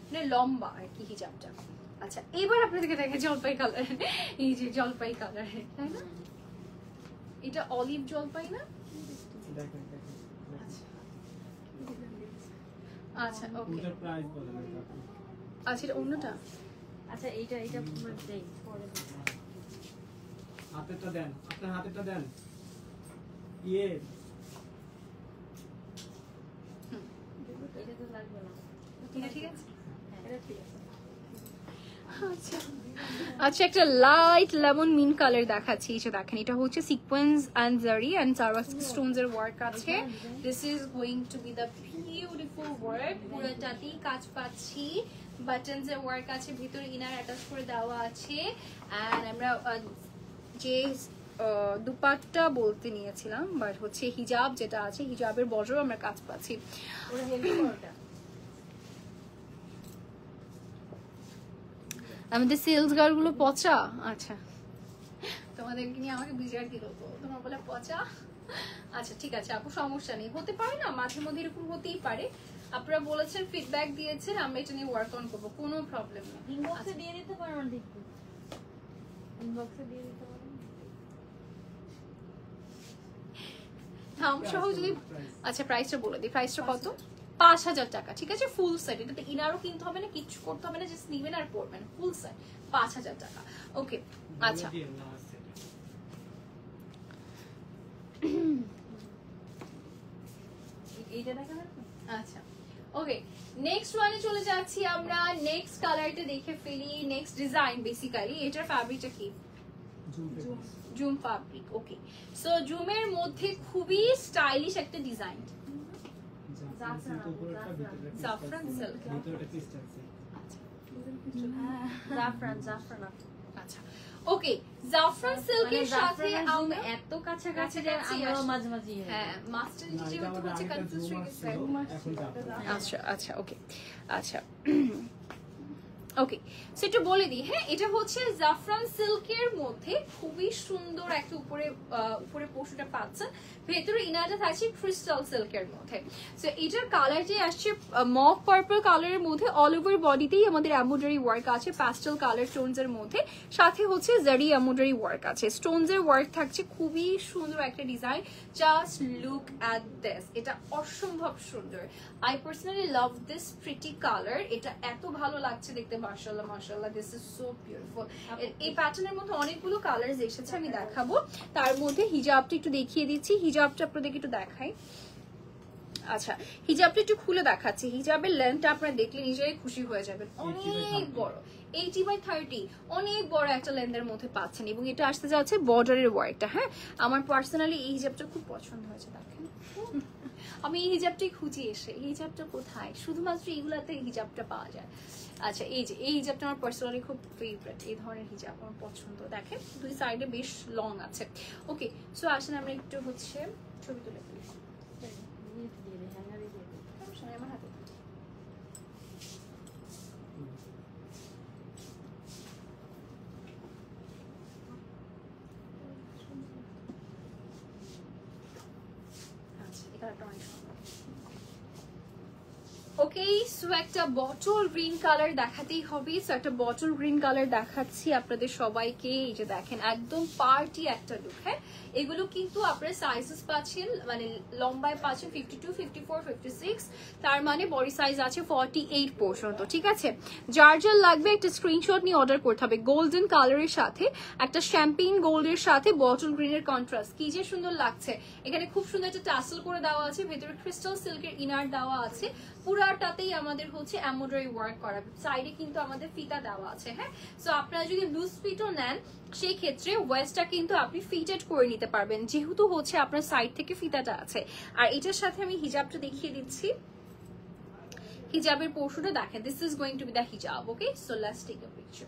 মানে লম্বা আর কি হিজাবটা। আচ্ছা এবার আপনাদেরকে দেখে জলপাই কালার, এই যে জলপাই কালার, তাই না? এটা অলিভ জলপাই না? আচ্ছা ওকে, আচ্ছা এটা অন্যটা। আচ্ছা এইটা পুরো দেই পরে হাতেরটা দেন, আপনার হাতেরটা দেন। ইয়ে এটা তো লাগবে না, ঠিক আছে এটা ঠিক আছে। আচ্ছা একটা লাইট লেমন মিন কালার দেখাচ্ছি, এই যে দেখেন এটা হচ্ছে sequence and zari and Swarovski stones এর ওয়ার্ক আছে। This is going to be the beautiful work, পুরোটাতেই কাজ পাচ্ছি, বাটনস এর ওয়ার্ক আছে, ভিতরে ইনার অ্যাটাচ করে দেওয়া আছে। এন্ড আমরা যে দুপাট্টা বলতে নিয়েছিলাম, বাট হচ্ছে হিজাব যেটা আছে, হিজাবের বর্ডারও আমরা কাজ পাচ্ছি। ওটা হেভি কোনটা? আমাদের সেলস গার্ল গুলো পচা। আচ্ছা তোমাদেরকে নিয়ে আমাকে বিজার দিল তো, তোমার বলে পচা। আচ্ছা ঠিক আছে আপু, সমস্যা নেই, হতে পারে না, মাঝে মধ্যে এরকম হতেই পারে। আপনারা বলেছেন, ফিডব্যাক দিয়েছেন, আমরা এটা নিয়ে ওয়ার্ক অন করবো, কোনো প্রবলেম নেই। ইনবক্সে দিয়ে দিতে পারো, দেখবো ইনবক্সে দিয়ে দিতে পারেন। দাম সহ যদি আচ্ছা প্রাইসটা বলে দিই, প্রাইসটা কত? 5000 টাকা। ঠিক আছে, ফুল সেট। এটাতে ইনারও কিনতে হবে না, কিচ্ছু করতে হবে না, জাস্ট নিবেন আর পরবেন। ফুল সেট 5000 টাকা। ওকে আচ্ছা, এইটা দেখাবেন? আচ্ছা ওকে, নেক্সট ওয়ানে চলে যাচ্ছি আমরা। নেক্সট কালারটা দেখে ফেলি, নেক্সট ডিজাইন। বেসিক্যালি এটার ফ্যাব্রিকটা কি? Zoom fabric. ওকে, সো জুমের মধ্যে খুবই স্টাইলিশ একটা ডিজাইন, জাফরান সিল্ক। জাফরান আচ্ছা ওকে, জাফরান সিল্কের সাথে আমরা এত কাছাকাছি যে আমরা মাঝে মাঝে হ্যাঁ মাস্টার হিসেবে তো হচ্ছে কনফিউজ হয়ে গেছে। আচ্ছা আচ্ছা ওকে আচ্ছা ওকে, সো একটু বলে দিই। হ্যাঁ, এটা হচ্ছে জাফরান সিল্কের মধ্যে খুবই সুন্দর একটা উপরে পশুটা পাচ্ছেন, ভেতরে ইনারটা থাকছে ক্রিস্টাল সিল্কের মধ্যে। সো এটার কালার যে আসছে মক পার্পল কালারের মধ্যে, অল ওভার বডিতেই আমাদের এমব্রয়ডারি ওয়ার্ক আছে প্যাস্টেল কালার স্টোনস এর মধ্যে, সাথে হচ্ছে জারি এমব্রয়ডারি ওয়ার্ক আছে, স্টোনস এর ওয়ার্ক থাকছে। খুবই সুন্দর একটা design, just look at this, এটা অসম্ভব সুন্দর। I personally love this pretty colour, এটা এত ভালো লাগছে দেখতে। মাশাআল্লাহ মাশাআল্লাহ, দিস ইজ সো বিউটিফুল। এই প্যাটার্নের মধ্যে অনেকগুলো কালারস এসেছে, আমি দেখাবো। তার মধ্যে হিজাবটা একটু দেখিয়ে দিচ্ছি, হিজাবটা আপনাদেরকে একটু দেখাই। আচ্ছা, হিজাবটা একটু খুলে দেখাচ্ছি। হিজাবের লেন্থটা আপনারা দেখলে নিজেরাই খুশি হয়ে যাবেন, অনেক বড়, 80/30, অনেক বড় একটা লেন্থের মধ্যে পাচ্ছেন। এবং এটা আসতে যাচ্ছে বর্ডারের ওয়ার্কটা। হ্যাঁ, আমার পার্সোনালি এই হিজাবটা খুব পছন্দ হয়েছে। দেখেন, আমি এই হিজাবটাই খুঁজি এসে, এই হিজাবটা কোথায়, শুধুমাত্র এইগুলাতে হিজাবটা পাওয়া যায়। আচ্ছা, এই যে এই হিজাবটা আমার পার্সোনালি খুব ফেভারিট, এই ধরনের হিজাব আমার পছন্দ। দেখেন দুই সাইডে বেশ লং আছে। ওকে, সো আসেন আমরা একটু হচ্ছে ছবি তুলে ফেলি। আমার হাতে আচ্ছা, এটা একটা অনেক সুন্দর। ওকে, সো একটা বটল গ্রিন কালার দেখাতেই হবে। সো একটা বটল গ্রিন কালার দেখাচ্ছি আপনাদের সবাইকে। এই যে দেখেন, একদম পার্টি একটা লুক। হ্যাঁ, এগুলো কিন্তু আপনারা সাইজেস পাচ্ছেন, মানে লম্বায় পাচ্ছেন 52, 54, 56, তার মানে বডি সাইজ আছে 48 পর্যন্ত। ঠিক আছে, যার যার লাগবে একটা স্ক্রিনশট নিয়ে অর্ডার করতে হবে। গোল্ডেন কালারের সাথে একটা শ্যাম্পেইন গোল্ডের সাথে বটল গ্রিনের কন্ট্রাস্ট, কি যে সুন্দর লাগছে। এখানে খুব সুন্দর একটা টাসেল করে দেওয়া আছে, ভেতরে ক্রিস্টাল সিল্কের ইনার দেওয়া আছে, পুরাটাতেই আমাদের হচ্ছে এমব্রয়ডারি ওয়ার্ক করা, সাইডে কিন্তু আমাদের ফিতা দেওয়া আছে। হ্যাঁ, সো আপনারা যদি লুজ ফিটও নেন সেই ক্ষেত্রে ওয়েস্টটা কিন্তু আপনি ফিটেড করে নিতে পারবেন, যেহেতু হচ্ছে আপনার সাইড থেকে ফিতাটা আছে। আর এটার সাথে আমি হিজাবটা দেখিয়ে দিচ্ছি। হিজাবের পোর্শনটা দেখেন, this is going to be the hijab. Okay, so let's take a picture.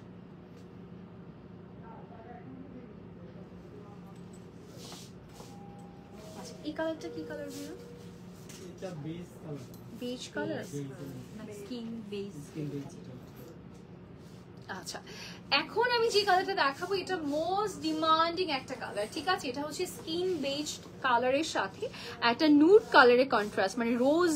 আচ্ছা, এই কালারটা কি কালার হলো? এটা beige colour, beige colour, skin beige. আচ্ছা, এখন আমি যে কালারটা দেখাবো এটা মোস্ট ডিমান্ডিং একটা কালার। ঠিক আছে, এটা হচ্ছে স্কিন বেজ কালারের সাথে একটা নুড কালারের কন্ট্রাস্ট, মানে রোজ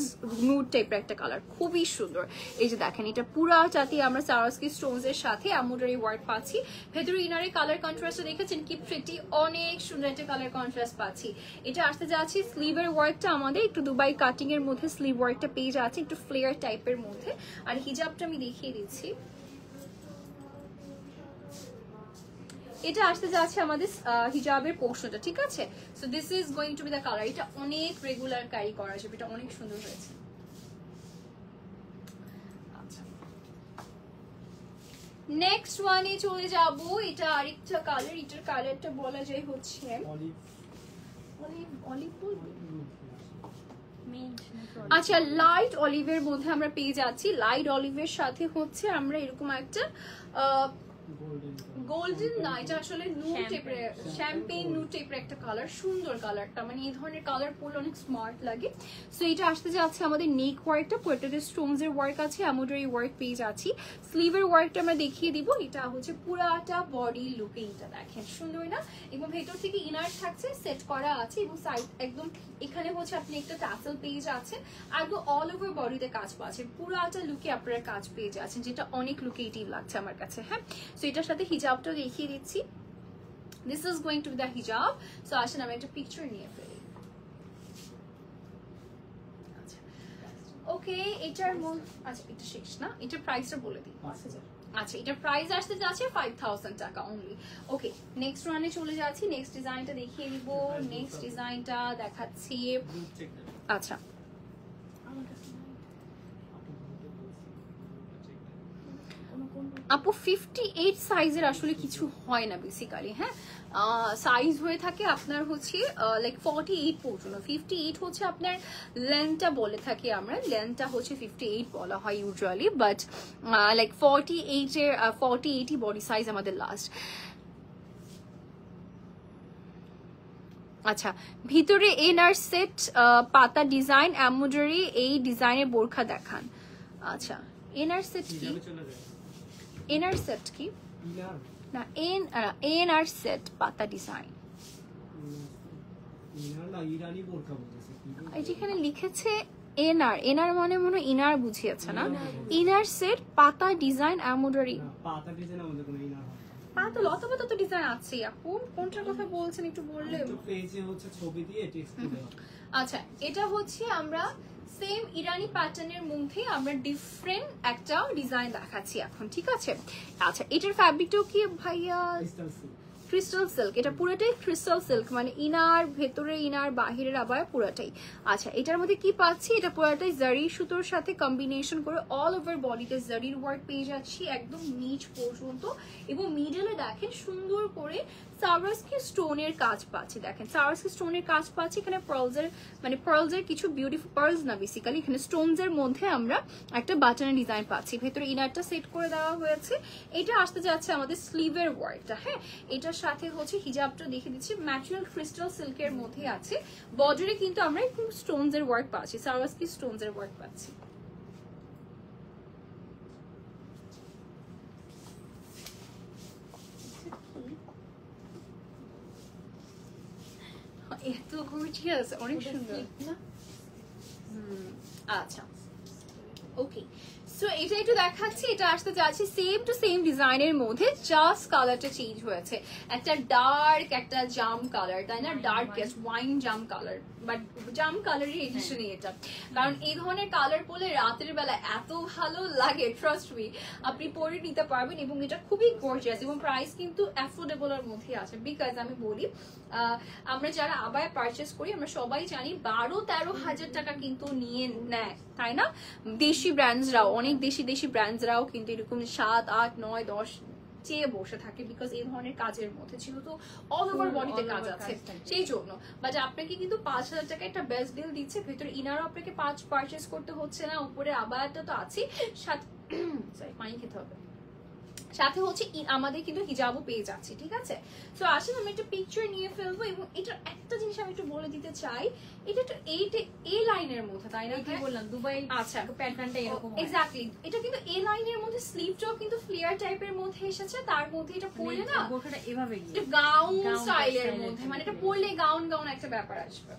নুড টাইপের একটা কালার, খুবই সুন্দর। এই যে দেখেন, এটা পুরাটাতে আমরা সারাস্কি স্টোনস এর সাথে এমব্রয়ডারি ওয়ার্ক পাচ্ছি। ভেতরে ইনারের কালার কন্ট্রাস্টটা দেখেছেন কি প্রিটি, অনেক সুন্দর একটা কালার কন্ট্রাস্ট পাচ্ছি। এটা আসতে যাচ্ছে স্লিভের ওয়ার্কটা আমাদের একটু দুবাই কাটিং এর মধ্যে স্লিভ ওয়ার্কটা পেয়ে যাচ্ছে, একটু ফ্লেয়ার টাইপের মধ্যে। আর হিজাবটা আমি দেখিয়ে দিচ্ছি, এটা আসতে যাচ্ছে আমাদের হিজাবের পোর্শনটা। ঠিক আছে, so this is going to be the colour. এটা অনেক রেগুলার ক্যারি করা যাবে, এটা অনেক সুন্দর হয়েছে। আচ্ছা, নেক্সট ওয়ানে চলে যাব। এটা আরেকটা কালার, এটার কালারটা বলা যায় হচ্ছে অলিভ, অলিভ, অলিভ বলবো। মিন্ট। আচ্ছা, লাইট অলিভের মধ্যে আমরা পেয়ে যাচ্ছি। লাইট অলিভের সাথে হচ্ছে আমরা এরকম একটা গোল্ডেন না, এটা আসলে নুড টাইপের, শ্যাম্পেইন নুড টাইপের একটা কালার, সুন্দর কালারটা, মানে এই ধরনের কালার পরলে অনেক স্মার্ট লাগে। সো এটা আসতে যাচ্ছে আমাদের নেক ওয়ার্কটা, পুরোটাতে স্টোনস এর ওয়ার্ক আছে, এমব্রয়ডারি ওয়ার্ক পেয়ে যাচ্ছি। স্লিভের ওয়ার্কটা আমরা দেখিয়ে দিব, এটা হচ্ছে পুরাটা বডি লুকে, এটা দেখেন সুন্দর না? এবং ভেতর থেকে ইনার থাকছে, সেট করা আছে, এবং সাইড একদম এখানে হচ্ছে আপনি একটা টাসেল পেয়ে যাচ্ছেন, একদম অল ওভার বডিতে কাজ পাচ্ছেন, পুরাটা লুকে আপনারা কাজ পেয়ে যাচ্ছেন, যেটা অনেক লুকেটিভ লাগছে আমার কাছে। হ্যাঁ, সো এটার সাথে হিজাবটাও দেখিয়ে দিচ্ছি। This is going to be the হিজাব। সো আসেন আমি একটা পিকচার নিয়ে ফেলি। আচ্ছা ওকে, এটার আচ্ছা এটা শেষ না, এটার প্রাইসটা বলে দিই। আচ্ছা এটার প্রাইস আসতে যাচ্ছে 5000 টাকা অনলি। ওকে নেক্সট রানে চলে যাচ্ছি, নেক্সট ডিজাইনটা দেখিয়ে দিব। নেক্সট ডিজাইনটা দেখাচ্ছি। আচ্ছা আপু 58 সাইজের আসলে কিছু হয় না বেসিক্যালি, হ্যাঁ সাইজ হয়ে থাকে আপনার হচ্ছে লাইক 48 পর্যন্ত। 58 হচ্ছে আপনার লেন্থটা বলে থাকি আমরা, লেন্থটা হচ্ছে 58 বলা হয় usually, but like 48 body size আমাদের লাস্ট। আচ্ছা ভিতরে এনার সেট পাতা ডিজাইন এমব্রয়ডারি এই ডিজাইনের বোরখা দেখান। আচ্ছা এনার সেট কি, এনার সেট কি না এনার সেট পাতা ডিজাইন, যেখানে লিখেছে এনার, এনার মানে মনে ইনার বুঝিয়েছে না, ইনার সেট পাতা ডিজাইন এমব্রয়ডারি। পাতা ডিজাইন আমাদের কোনো ইনার হয় পাতা লতা পাতা তো ডিজাইন আছে আপু, কোনটার কথা বলছেন একটু বললে। পেজে হচ্ছে ছবি দিয়ে টেক্সট দেওয়া। আচ্ছা এটা হচ্ছে আমরা সেম ইরানি প্যাটার্নের মধ্যে আমরা ডিফারেন্ট একটা ডিজাইন দেখাচ্ছি এখন, ঠিক আছে। আচ্ছা এটার ফ্যাব্রিকটাও কি ভাইয়া ক্রিস্টাল সিল্ক, এটা পুরোটাই ক্রিস্টাল সিল্ক, মানে ইনার ভেতরে ইনার বাহিরের আবার পুরোটাই। আচ্ছা এটার মধ্যে কি পাচ্ছি, এটা পুরোটাই জারি সুতোর সাথে কম্বিনেশন করে অল ওভার বডিতে জারির ওয়ার্ক পেয়ে যাচ্ছি একদম নিচ পর্যন্ত, এবং মিডলে দেখেন সুন্দর করে সাওয়ারস্কি স্টোনের কাজ পাচ্ছি। দেখেন সাওয়ারস্কি স্টোনের কাজ পাচ্ছি এখানে, পার্লসের কিছু বিউটিফুল পার্লস না বেসিক্যালি, এখানে স্টোনস এর মধ্যে আমরা একটা বাটনের ডিজাইন পাচ্ছি, ভেতরে ইনারটা সেট করে দেওয়া হয়েছে। এটা আসতে যাচ্ছে আমাদের স্লিভের ওয়ার্কটা, হ্যাঁ এটার সাথে হচ্ছে হিজাবটা দেখে দিচ্ছি ন্যাচারাল ক্রিস্টাল সিল্কের মধ্যে আছে। বর্ডারে কিন্তু আমরা একটু স্টোনস এর ওয়ার্ক পাচ্ছি, সাওয়ারস্কি স্টোনস এর ওয়ার্ক পাচ্ছি। এত গর্জিয়াস, অনেক সুন্দর। আচ্ছা ওকে সো এটা একটু দেখাচ্ছি, এটা আসতে যাচ্ছে সেম টু সেম ডিজাইনের মধ্যে, জাস্ট কালারটা চেঞ্জ হয়েছে, একটা ডার্ক একটা জাম কালার, তাই না, ডার্কেস্ট ওয়াইন জাম কালার, বাট জাম কালারের এডিশনই এটা, কারণ এই ধরনের কালার পরলে রাতের বেলা এত ভালো লাগে, ট্রাস্ট মি আপনি পরে নিতে পারবেন, এবং এটা খুবই গর্জিয়াস, এবং প্রাইস কিন্তু অ্যাফোর্ডেবলের মধ্যে আছে। বিকজ আমি বলি আমরা যারা আবায়া পারচেস করি আমরা সবাই জানি 12-13 হাজার টাকা কিন্তু নিয়ে নেয়, তাই না, দেশি ব্র্যান্ডসরাও, অনেক দেশি ব্র্যান্ডসরাও কিন্তু এরকম 7, 8, 9, 10 চেয়ে বসে থাকে, বিকজ এই ধরনের কাজের মধ্যে ছিল তো অল ওভার বডিতে কাজ আছে সেই জন্য। বাট আপনাকে কিন্তু 5000 টাকা একটা বেস্ট ডিল দিচ্ছে, ভেতরে ইনারও আপনাকে 5 পারচেস করতে হচ্ছে না, উপরে আবায়াটা তো আছে, সাথে পানি খেতে হবে, সাথে হচ্ছে আমাদের কিন্তু হিজাবও পেয়ে যাচ্ছে, ঠিক আছে। সো আসলে আমি একটা পিকচার নিয়ে ফেলবো, এবং এটা একটা জিনিস আমি একটু বলে দিতে চাই, এটা একটু এই লাইনের মধ্যে, তাই না, কি বললাম দুবাই আচ্ছা প্যাটার্নটা এরকম এক্স্যাক্টলি, এটা কিন্তু এই লাইনের মধ্যে, স্লিভটাও কিন্তু ফ্লেয়ার টাইপের মধ্যে এসেছে, তার মধ্যে এটা পরলে না বোরখাটা এভাবে একটু গাউন স্টাইলের মধ্যে, মানে এটা পরলে গাউন একটা ব্যাপার আসবে।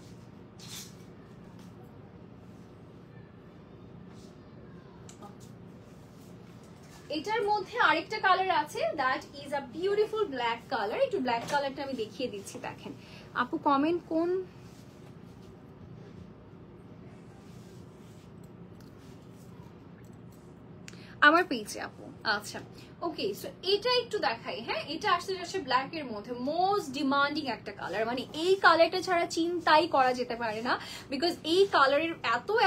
এটার মধ্যে আরেকটা কালার আছে, that is a beautiful black colour. একটু ব্ল্যাক কালারটা আমি দেখিয়ে দিচ্ছি, দেখেন আপু কমেন্ট কোন আমার পেজে আপু। আচ্ছা ওকে সো এটা একটু দেখাই, হ্যাঁ এটা আসতে যাচ্ছে ব্ল্যাক এর মধ্যে, মোস্ট ডিমান্ডিং একটা কালার, মানে এই কালারটা ছাড়া চিন্তাই করা যেতে পারে না, বিকজ এই কালারের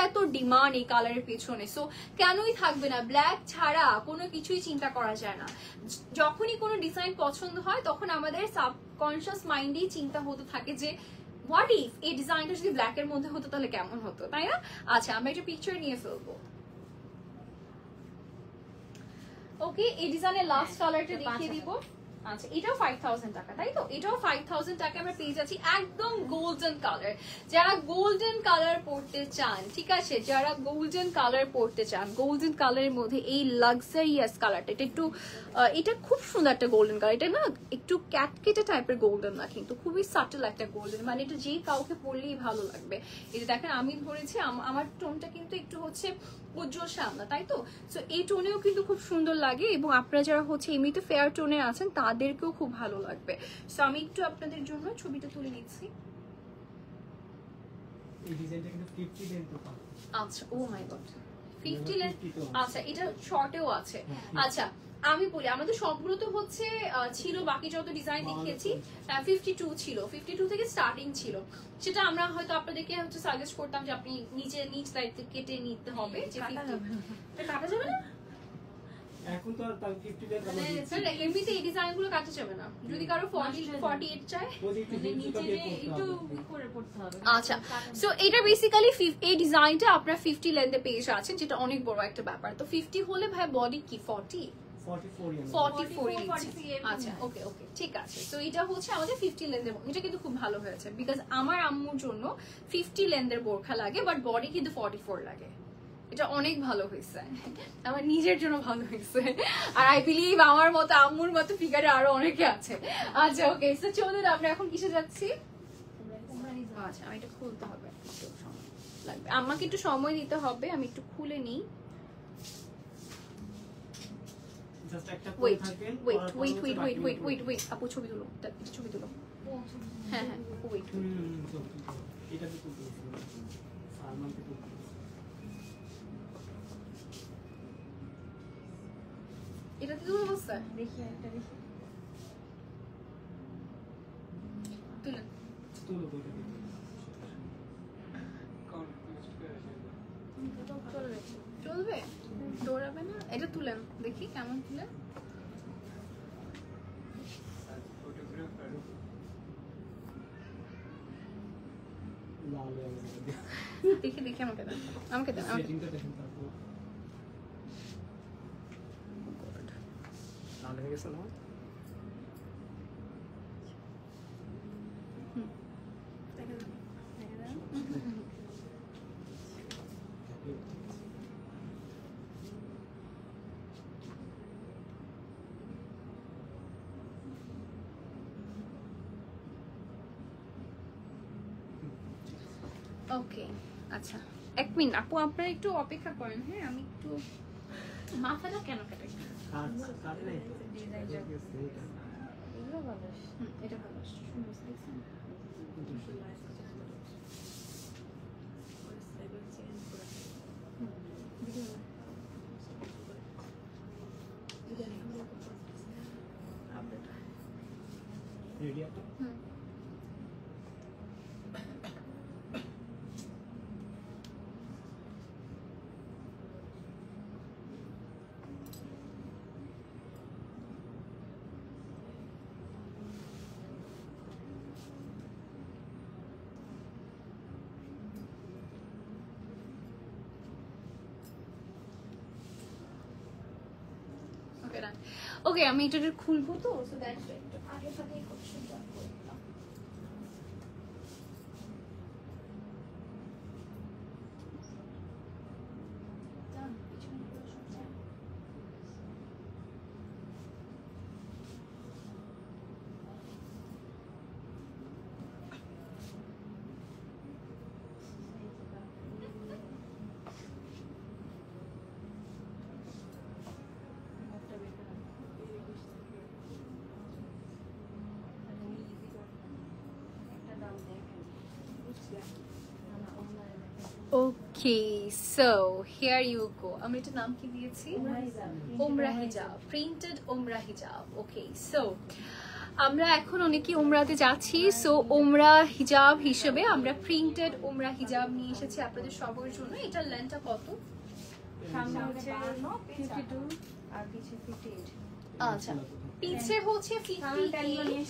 এত ডিমান্ড এই কালারের পেছনে। সো কেনই থাকবে না, ব্ল্যাক ছাড়া কোনো কিছুই চিন্তা করা যায় না। যখনই কোনো ডিজাইন পছন্দ হয় তখন আমাদের সাবকনশিয়াস মাইন্ডেই চিন্তা হতে থাকে যে হোয়াট ইফ এই ডিজাইনটা যদি ব্ল্যাক এর মধ্যে হতো তাহলে কেমন হতো, তাই না। আচ্ছা আমরা একটা পিকচার নিয়ে ফেলবো। ওকে এই ডিজাইনের লাস্ট কালারটা দেখিয়ে দিব। আচ্ছা এটাও 5000 টাকা, তাই তো, এটাও 5000 টাকা আমরা পেয়ে যাচ্ছি, একদম গোল্ডেন কালার। যারা গোল্ডেন কালার পরতে চান, ঠিক আছে, যারা গোল্ডেন কালার পরতে চান, গোল্ডেন কালারের মধ্যে এই লাক্সারিয়াস কালারটা, এটা খুব সুন্দর একটা গোল্ডেন কালার, এটা না একটু ক্যাটকেটে টাইপের গোল্ডেন না, কিন্তু খুবই সাটল একটা গোল্ডেন, মানে এটা যে কাউকে পরলেই ভালো লাগবে। এটা দেখেন আমি ধরেছি, আমার টোনটা কিন্তু একটু হচ্ছে উজ্জ্বল শ্যামলা, তাই তো? সো এই টোনেও কিন্তু খুব সুন্দর লাগে, এবং আপনারা যারা হচ্ছে এমনিতে ফেয়ার টোনে আছেন তাদেরকেও খুব ভালো লাগবে। সো আমি একটু আপনাদের জন্য ছবিটা তুলে নিচ্ছি। এই ডিজাইনটা কিন্তু 50 লেন্থ তো পাবে। আচ্ছা, ও মাই গড, 50 লেন্থ। আচ্ছা, এটা শর্টেও আছে। আচ্ছা আমি বলি, আমাদের সবগুলো তো হচ্ছে ছিল, বাকি যত ডিজাইন দেখিয়েছি 52 ছিল, 52 থেকে স্টার্টিং ছিল। সেটা আমরা হয়তো আপনাদেরকে হচ্ছে সাজেস্ট করতাম যে আপনি নিজ দায়িত্বে কেটে নিতে হবে, যে 50 এটা কাটা যাবে না এখন তো আর তার 50 লেন্থ আমরা দিচ্ছি। স্যার। এমনিতে এই ডিজাইনগুলো কাটা যাবে না, যদি কারো 48 চায়। ওই একটু মানে হিপসটা নিচে দিয়ে করতে একটু হবে। করে পড়তে হবে। আচ্ছা, সো এটা বেসিক্যালি এই ডিজাইনটা আপনার 50 লেন্থে পেয়ে যাচ্ছেন, যেটা অনেক বড় একটা ব্যাপার। তো 50 হলে ভাই বডি কি 40 44 আচ্ছা, ওকে ওকে, ঠিক আছে। তো এটা হচ্ছে আমাদের 50 লেন্থের, এটা কিন্তু খুব ভালো হয়েছে, বিকজ আমার আম্মুর জন্য 50 লেন্থের বোরখা লাগে, বাট বডি কিন্তু 44 লাগে। এটা অনেক ভালো হয়েছে, আমার নিজের জন্য ভালো হয়েছে, আর আই বিলিভ আমার মতো আম্মুর মতো ফিগারে আরো অনেকে আছে। আচ্ছা ওকে, সো চলুন আমরা এখন কিসে যাচ্ছি। আচ্ছা, আমি এটা খুলতে হবে, একটু সময় লাগবে, আমাকে একটু সময় দিতে হবে, আমি একটু খুলে নিই। জাস্ট একটা ওয়েট থাকবেন। ওয়েট, আপু ছবি তুলো, ছবি তুলো। হ্যাঁ হ্যাঁ, ওয়েট। এটা তো তুলতে হবে। সালমানকে তুলতে হবে। এটা তো তুলো বসছে, দেখি একটা দেখি। তুলেন। তুলো বইটা দিতে। চলবে, দৌড়াবে না। এটা তুলেন দেখি কেমন তুলেন। লাল হয়ে গেছে। দেখি দেখি, আমাকে দেন, আমাকে দেন। সেটিংটা দেখুন তারপর। লাল হয়ে গেছে না? ওকে, আচ্ছা এক মিনিট আপু, আপনারা একটু অপেক্ষা করেন। হ্যাঁ, আমি একটু মাথাটা কেন কেটে কাটে নাই তো। ডিজাইনটা এইটা। এগুলো ভালো। এটা ভালো আসছে, সুন্দর দেখছেন। রেডি আপনি? ওকে, আমি এটা খুলবো তো, সো দ্যাটস আগে থেকেই কোশ্চেনটা করলাম। ওকে, সো হিয়ার ইউ গো। আমি এটার নাম কি দিয়েছি? ওমরা হিজাব, প্রিন্টেড ওমরা হিজাব। ওকে, সো আমরা এখন অনেকে ওমরাতে যাচ্ছি, সো ওমরা হিজাব হিসেবে আমরা প্রিন্টেড ওমরা হিজাব নিয়ে এসেছি আপনাদের সবার জন্য। এটার লেন্থটা কত? সামনে হচ্ছে 52 আর পিছে 58। আচ্ছা, পিছে হচ্ছে 58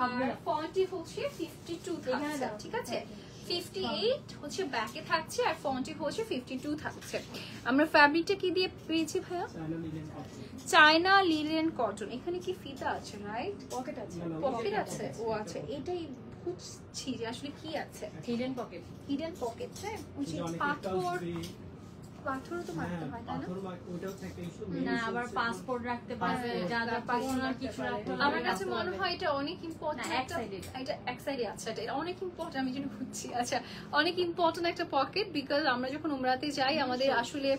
আর ফন্টে হচ্ছে 52 থাকছে, ঠিক আছে? 58 হচ্ছে ব্যাকে থাকছে আর ফন্টে হচ্ছে 52 থাকছে। আমরা ফ্যাব্রিকটা কি দিয়ে পেয়েছি ভাইয়া? China linen cotton. এখানে কি ফিতা আছে, রাইট? পকেট আছে, পকেট আছে। ও আচ্ছা, এটাই বুঝছি যে আসলে কি আছে। Hidden pocket. হিডেন পকেট, হ্যাঁ, পাথর। পাথরও তো মারতে হয় তাই না? পাথর মার্ক ওটা হচ্ছে একটা ইস্যু। না আবার পাসপোর্ট রাখতে পারবে, যা যা পার্সোনাল কিছু রাখতে হবে। আমার কাছে মনে হয় এটা অনেক ইম্পর্টেন্ট না, এক একটা, side এ। এটা এক সাইডে আছে, এটা অনেক ইম্পর্টেন্ট, আমি যেন খুঁজছি। আচ্ছা, অনেক ইম্পর্টেন্ট একটা পকেট, বিকজ আমরা যখন উমরাতে যাই আমাদের আসলে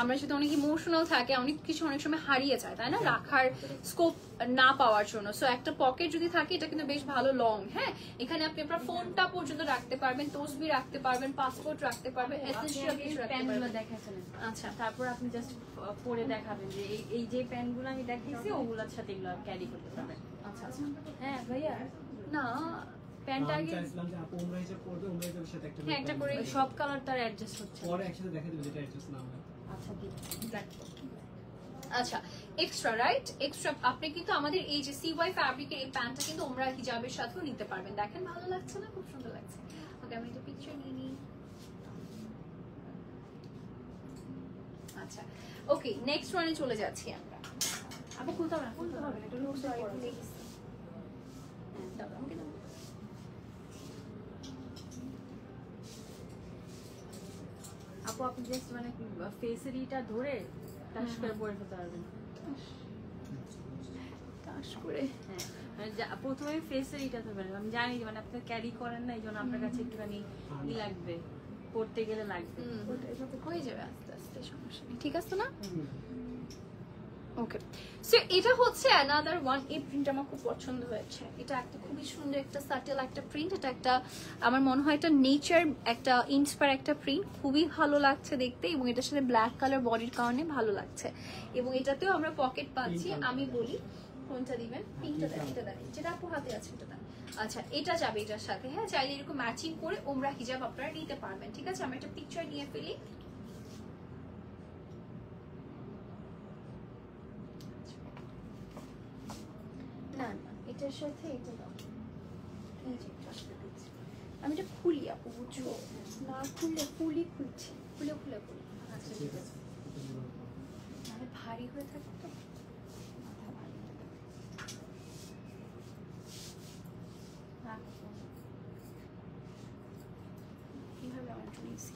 আমরা যদি অনেক ইমোশনাল থাকে, অনেক কিছু অনেক সময় হারিয়ে যায় তাই না, রাখার স্কোপ না পাওয়ার জন্য। সো একটা পকেট যদি থাকে এটা কিন্তু বেশ ভালো লং। হ্যাঁ, এখানে আপনি আপনার ফোনটা পর্যন্ত রাখতে পারবেন, তসবি রাখতে পারবেন, পাসপোর্ট রাখতে পারবেন, এসেনশিয়াল কিছু রাখতে প্যানগুলো পারবেন। দেখাচ্ছেন, আচ্ছা, তারপর আপনি জাস্ট পরে দেখাবেন যে এই যে প্যানগুলো আমি দেখাইছি ওগুলোর সাথে এগুলো ক্যারি করতে পারবেন। আচ্ছা, আচ্ছা। হ্যাঁ ভাইয়া, না, প্যান্টটা আমি আগে চাইছিলাম যে আপু উমরা হিসাব করবে, উমরা হিসাবের সাথে একটা হ্যাঁ, একটা করে ওই সব কালার তার অ্যাডজাস্ট হচ্ছে না। পরে একসাথে দেখা দিবে যেটা অ্যাডজাস্ট না হয়। আচ্ছা ঠিক আছে। আচ্ছা, এক্সট্রা রাইট, এক্সট্রা আপনি কিন্তু আমাদের এই যে সিওয়াই ফ্যাব্রিকের এই প্যান্টটা কিন্তু ওমরা হিজাবের সাথেও নিতে পারবেন। দেখেন ভালো লাগছে না, খুব সুন্দর লাগছে। ওকে, আমি একটা পিকচার নিয়ে নিই। আচ্ছা, ওকে, নেক্সট ওয়ানে চলে যাচ্ছি আমরা। আপু খুলতে হবে না, খুলতে হবে না, এটা লুজ Sorry, করা ভুলে আছে। গেছি। দাও, আমাকে দাও। আপু আপনি জাস্ট মানে ফেসেরিটা ধরে টাচ করে পরে ফেলতে পারবেন। টাচ করে। হ্যাঁ, মানে প্রথমে ফেসেরিটা ধরবেন। আমি জানি যে মানে আপনি ক্যারি করেন না, এই জন্য আপনার কাছে একটুখানি ই লাগবে, পড়তে গেলে লাগবে। হয়ে যাবে আস্তে আস্তে, সমস্যা নেই, ঠিক আছে না? ওকে, সো এটা হচ্ছে অ্যানাদার ওয়ান। এই প্রিন্ট আমার খুব পছন্দ হয়েছে। এটা একটা খুবই সুন্দর একটা সাটেল একটা প্রিন্ট। এটা একটা আমার মনে হয় এটা নেচার একটা ইন্সপায়ার একটা প্রিন্ট, খুবই ভালো লাগছে দেখতে, এবং এটার সাথে ব্ল্যাক কালার বডির কারণে ভালো লাগছে। এবং এটাতেও আমরা পকেট পাচ্ছি। আমি বলি কোনটা দিবেন, পিঙ্কটা দেন, এটা দেন, যেটা আপু হাতে আছে এটা দেন। আচ্ছা, এটা যাবে এটার সাথে। হ্যাঁ, চাইলে এরকম ম্যাচিং করে ওমরা হিজাব আপনারা নিতে পারবেন। ঠিক আছে, আমি একটা পিকচার নিয়ে ফেলি। না না, এটার সাথে এটা দাও। এই যে এটা আসলে দিচ্ছি। আমি এটা খুলি আপু, বুঝছো? না খুললে খুলছি, খুলে খুলি। আচ্ছা, ঠিক আছে। মানে ভারী হয়ে থাকে তো, মাথা ভারী হয়ে থাকে। কিভাবে আমার জন্য easy?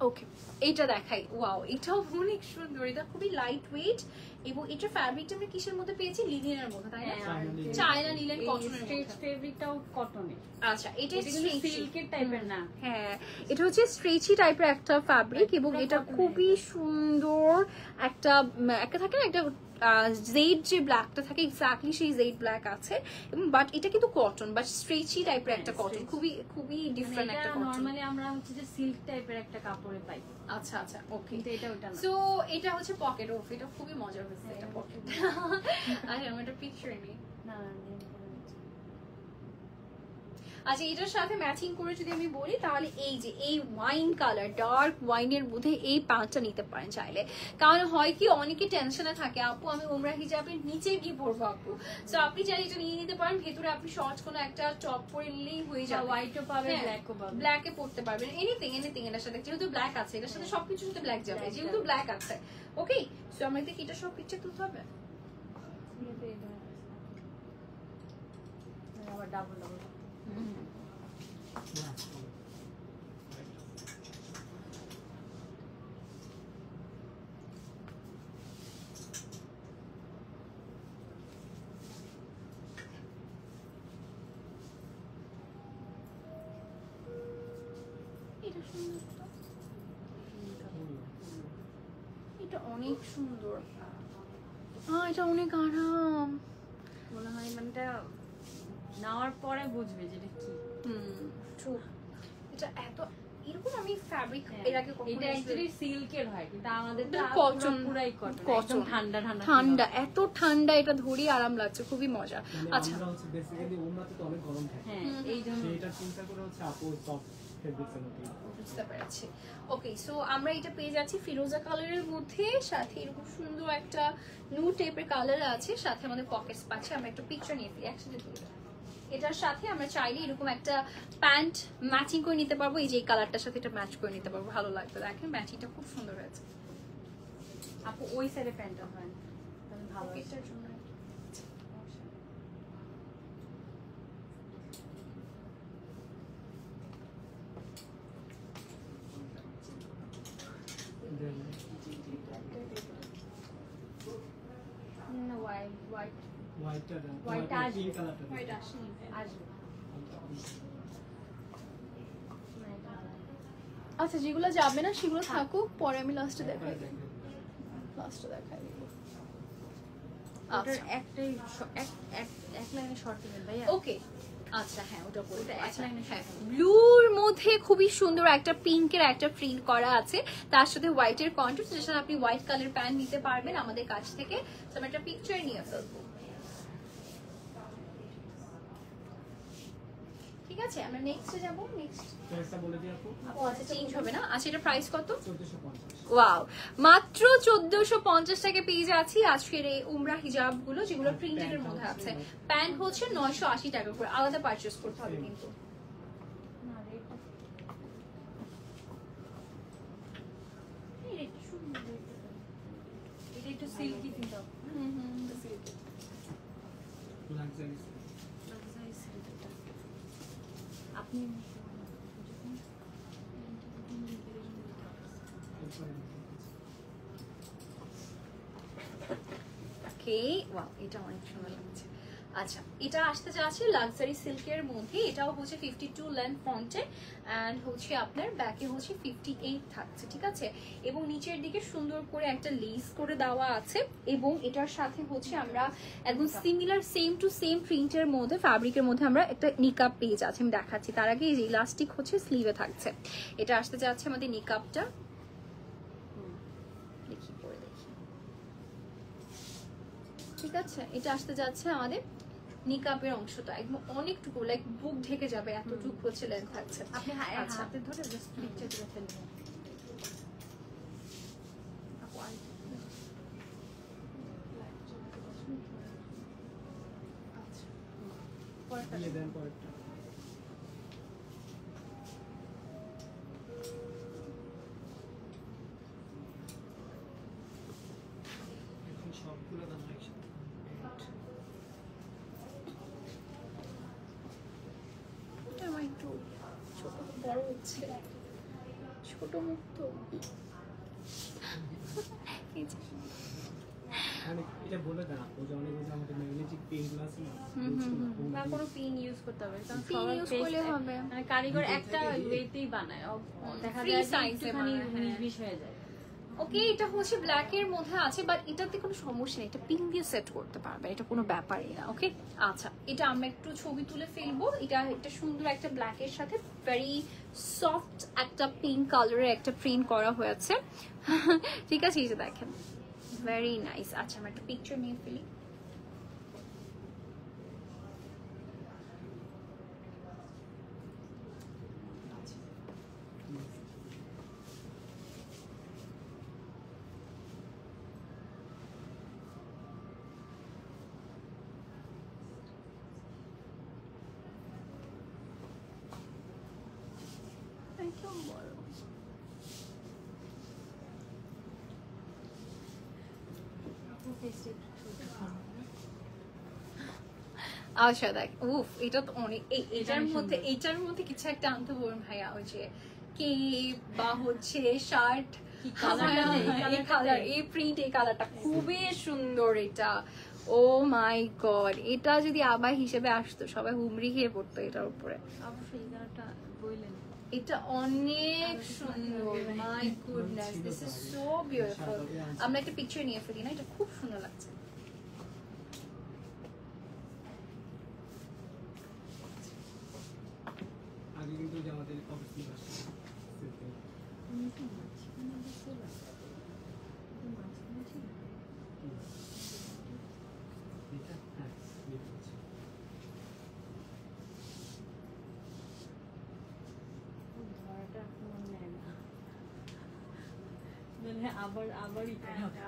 ওকে, এটা দেখাই। ওয়াও, এটাও অনেক সুন্দর। এটা খুবই লাইট ওয়েট, এবং এটা ফ্যাব্রিকটা আমরা কিসের মধ্যে পেয়েছি? লিনেনের মধ্যে, তাই না? চায়না লিনেন কটনের স্ট্রেচ মধ্যে। ফেব্রিকটাও কটনের। আচ্ছা, এটা সিল্কের টাইপের না। হ্যাঁ, এটা হচ্ছে স্ট্রেচি টাইপের একটা ফ্যাব্রিক, এবং এটা খুবই সুন্দর একটা একটা থাকে না, একটা জেড যে ব্ল্যাকটা থাকে, এক্স্যাক্টলি সেই জেড ব্ল্যাক আছে। এবং বাট এটা কিন্তু কটন, বাট স্ট্রেচি টাইপের একটা কটন, খুবই খুবই ডিফারেন্ট একটা কটন। নরমালি আমরা হচ্ছে যে সিল্ক টাইপের একটা কাপড়ে পাই, আচ্ছা আচ্ছা, ওকে। কিন্তু এটা ওটা না। সো এটা হচ্ছে পকেট অফ, এটা খুবই মজার হয়েছে এটা পকেট। আচ্ছা, আমি একটা পিকচার নিই। না আচ্ছা, এটার সাথে ম্যাচিং করে যদি আমি বলি, তাহলে এই যে এই ওয়াইন কালার, ডার্ক ওয়াইনের মধ্যে এই প্যান্টটা নিতে পারেন চাইলে। কারণ হয় কি, অনেকে টেনশনে থাকে, আপু আমি উমরা হিজাবের নিচে কি পরবো আপু। সো আপনি চাইলে এটা নিয়ে নিতে পারেন, ভেতরে আপনি শর্টস কোনো একটা টপ পরে নিলেই হয়ে যাবে। হোয়াইটও পাবে, ব্ল্যাকও পাবে। ব্ল্যাকে পরতে পারবেন, এনিথিং এটার সাথে, যেহেতু ব্ল্যাক আছে, এটার সাথে সবকিছুর সাথে ব্ল্যাক যাবে, যেহেতু ব্ল্যাক আছে। ওকে, সো আমরা দেখি এটা সব পিকচার তুলতে হবে। আবার ডাবল ডাবল এটা সুন্দর তো, এটা অনেক সুন্দর। এটা অনেক আরাম মনে হয়, মানে এটা নেওয়ার পরে বুঝবে যেটা কি। ট্রু, এটা এত এরকম আমি ফ্যাব্রিক এর আগে কখনো এটা অ্যাকচুয়ালি সিল্কের হয়, কিন্তু আমাদের তো কটন, পুরাই কটন, একদম ঠান্ডা ঠান্ডা ঠান্ডা, এত ঠান্ডা, এটা ধরেই আরাম লাগছে, খুবই মজা। আচ্ছা, আমরা হচ্ছে বেসিক্যালি উমরাতে তো অনেক গরম থাকে, হ্যাঁ এই জন্য এটা চিন্তা করে হচ্ছে আপু সফট ফেব্রিক্স এর মধ্যে। বুঝতে পেরেছি। ওকে, সো আমরা এটা পেয়ে যাচ্ছি ফিরোজা কালারের মধ্যে, সাথে এরকম সুন্দর একটা নিউ টাইপের কালার আছে, সাথে আমাদের পকেটস পাচ্ছে। আমরা একটা পিকচার নিয়ে ফেলি, একসাথে তুলবো। এটার সাথে আমরা চাইলে এরকম একটা প্যান্ট ম্যাচিং করে নিতে পারবো, এই যে এই কালারটার সাথে এটা ম্যাচ করে নিতে পারবো, ভালো লাগবে। দেখেন ম্যাচিংটা খুব সুন্দর হয়েছে। আপু ওই সাইডে প্যান্টটা হয় তাহলে ভালো হয়। এটার জন্য হোয়াইটটা দেন, হোয়াইট আসবে, পিঙ্ক কালারটা দেন। হোয়াইট আসেনি আসবে। আচ্ছা যেগুলো যাবে না সেগুলো থাকুক, পরে আমি লাস্টে দেখাই পরে দিই, দেখেন। লাস্টে দেখাই দিব। ওটার আচ্ছা একটাই এক লাইনে শর্ট দেবেন ভাইয়া। ওকে আচ্ছা হ্যাঁ ওটা পরে ওটা এক আচ্ছা লাইনে হ্যাঁ short। ব্লুর মধ্যে খুবই সুন্দর একটা পিঙ্কের একটা প্রিন্ট করা আছে, তার সাথে হোয়াইটের কন্ট্রাস্ট, যেটা আপনি হোয়াইট কালার প্যান্ট নিতে পারবেন আমাদের কাছ থেকে। তো আমি একটা পিকচার নিয়ে ফেলবো, ঠিক আছে? আমরা নেক্সটে যাব। নেক্সট প্রাইসটা বলে দিই আপু, ও আচ্ছা চেঞ্জ হবে না। আচ্ছা এটা প্রাইস কত? 1450। ওয়াও, মাত্র 1450 টাকা পেয়ে যাচ্ছি আজকের এই উমরা হিজাব গুলো, যেগুলো প্রিন্টেড এর মধ্যে আছে। প্যান্ট হচ্ছে 980 টাকা করে, আলাদা পারচেজ করতে হবে কিন্তু। না, রেটটা এই রেটটা সুন্দর, এটা একটু সিল্কি কিন্তু লাক্সারি লাক্সারি সিল্কটা আপনি ওকে ওয়াও, এটা অনেক সুন্দর লাগছে। আচ্ছা এটা আসতে যাচ্ছে লাক্সারি সিল্কের মধ্যে, এটাও হচ্ছে 52 লেন্থ ফন্টে, এন্ড হচ্ছে আপনার ব্যাকে হচ্ছে 58 থাকছে, ঠিক আছে? এবং নিচের দিকে সুন্দর করে একটা লেস করে দেওয়া আছে, এবং এটার সাথে হচ্ছে আমরা একদম সিমিলার সেম টু সেম প্রিন্টের মধ্যে ফ্যাব্রিকের মধ্যে আমরা একটা নিকাপ পেয়ে যাচ্ছি। আমি দেখাচ্ছি, তার আগে এই যে ইলাস্টিক হচ্ছে স্লিভে থাকছে। এটা আসতে যাচ্ছে আমাদের নিকাপটা, দেখি পরে দেখি, ঠিক আছে? এটা আসতে যাচ্ছে আমাদের নিকাপের অংশটা, একদম অনেকটুকু লাইক বুক ঢেকে যাবে এতটুকু হচ্ছে লেন্থ থাকছে। আপনি আচ্ছা। হাতে ধরে জাস্ট পিকচার দিয়ে ফেলবেন। দিয়ে দেন পরেরটা। এখন সবগুলো দাম একসাথে। এটা আমার একটু ছোট বড় হচ্ছে, ছোট মুখ তো। এই যে, মানে এটা বলে দেন আপু, যে অনেক যে আমাদের ম্যাগনেটিক পেনগুলো আছে না, বা কোনো পিন ইউজ করতে হবে, কারণ Pin সবার use face করলে হবে। মানে কারিগর ভিতর একটা থেকে দিয়ে- ওয়েতেই বানায়, দেখা Free যায় যে size এ একটুখানি বানায়, হ্যাঁ। মিশমিশ হয়ে যায়। ওকে এটা হচ্ছে ব্ল্যাক এর মধ্যে আছে, বাট এটাতে কোনো সমস্যা নেই, এটা পিন দিয়ে সেট করতে পারবে, এটা কোনো ব্যাপারই না। ওকে আচ্ছা এটা আমরা একটু ছবি তুলে ফেলবো। এটা একটা সুন্দর একটা ব্ল্যাক এর সাথে ভেরি সফট একটা পিঙ্ক কালারের একটা প্রিন্ট করা হয়েছে, ঠিক আছে? এই যে দেখেন ভেরি নাইস। আচ্ছা আমরা একটা পিকচার নিয়ে ফেলি। একদম বড়। আচ্ছা দেখ, উফ এটা তো অনেক, এটার মধ্যে কিছু একটা আনতে বলুন ভাইয়া, ওই যে কে বা হচ্ছে শার্ট, কি কালারটা দেয়, এই এই কালারটা কালার, দেয়। এই প্রিন্ট, এই কালারটা খুবই সুন্দর। এটা ও মাই গড, এটা যদি আবার হিসেবে আসতো সবাই হুমড়ি খেয়ে পড়তো এটার উপরে। অবশ্যই এই কালারটা বললেন। এটা অনেক সুন্দর, my goodness, this is so beautiful. আমরা একটা পিকচার নিয়ে ফেলি না, এটা খুব সুন্দর লাগছে। আগে কিন্তু যে আমাদের অফিস আসছে এটা, হ্যাঁ দেখতে পাচ্ছি। ধরাটা এখন নেয় না, মানে আবার ইটা হবে।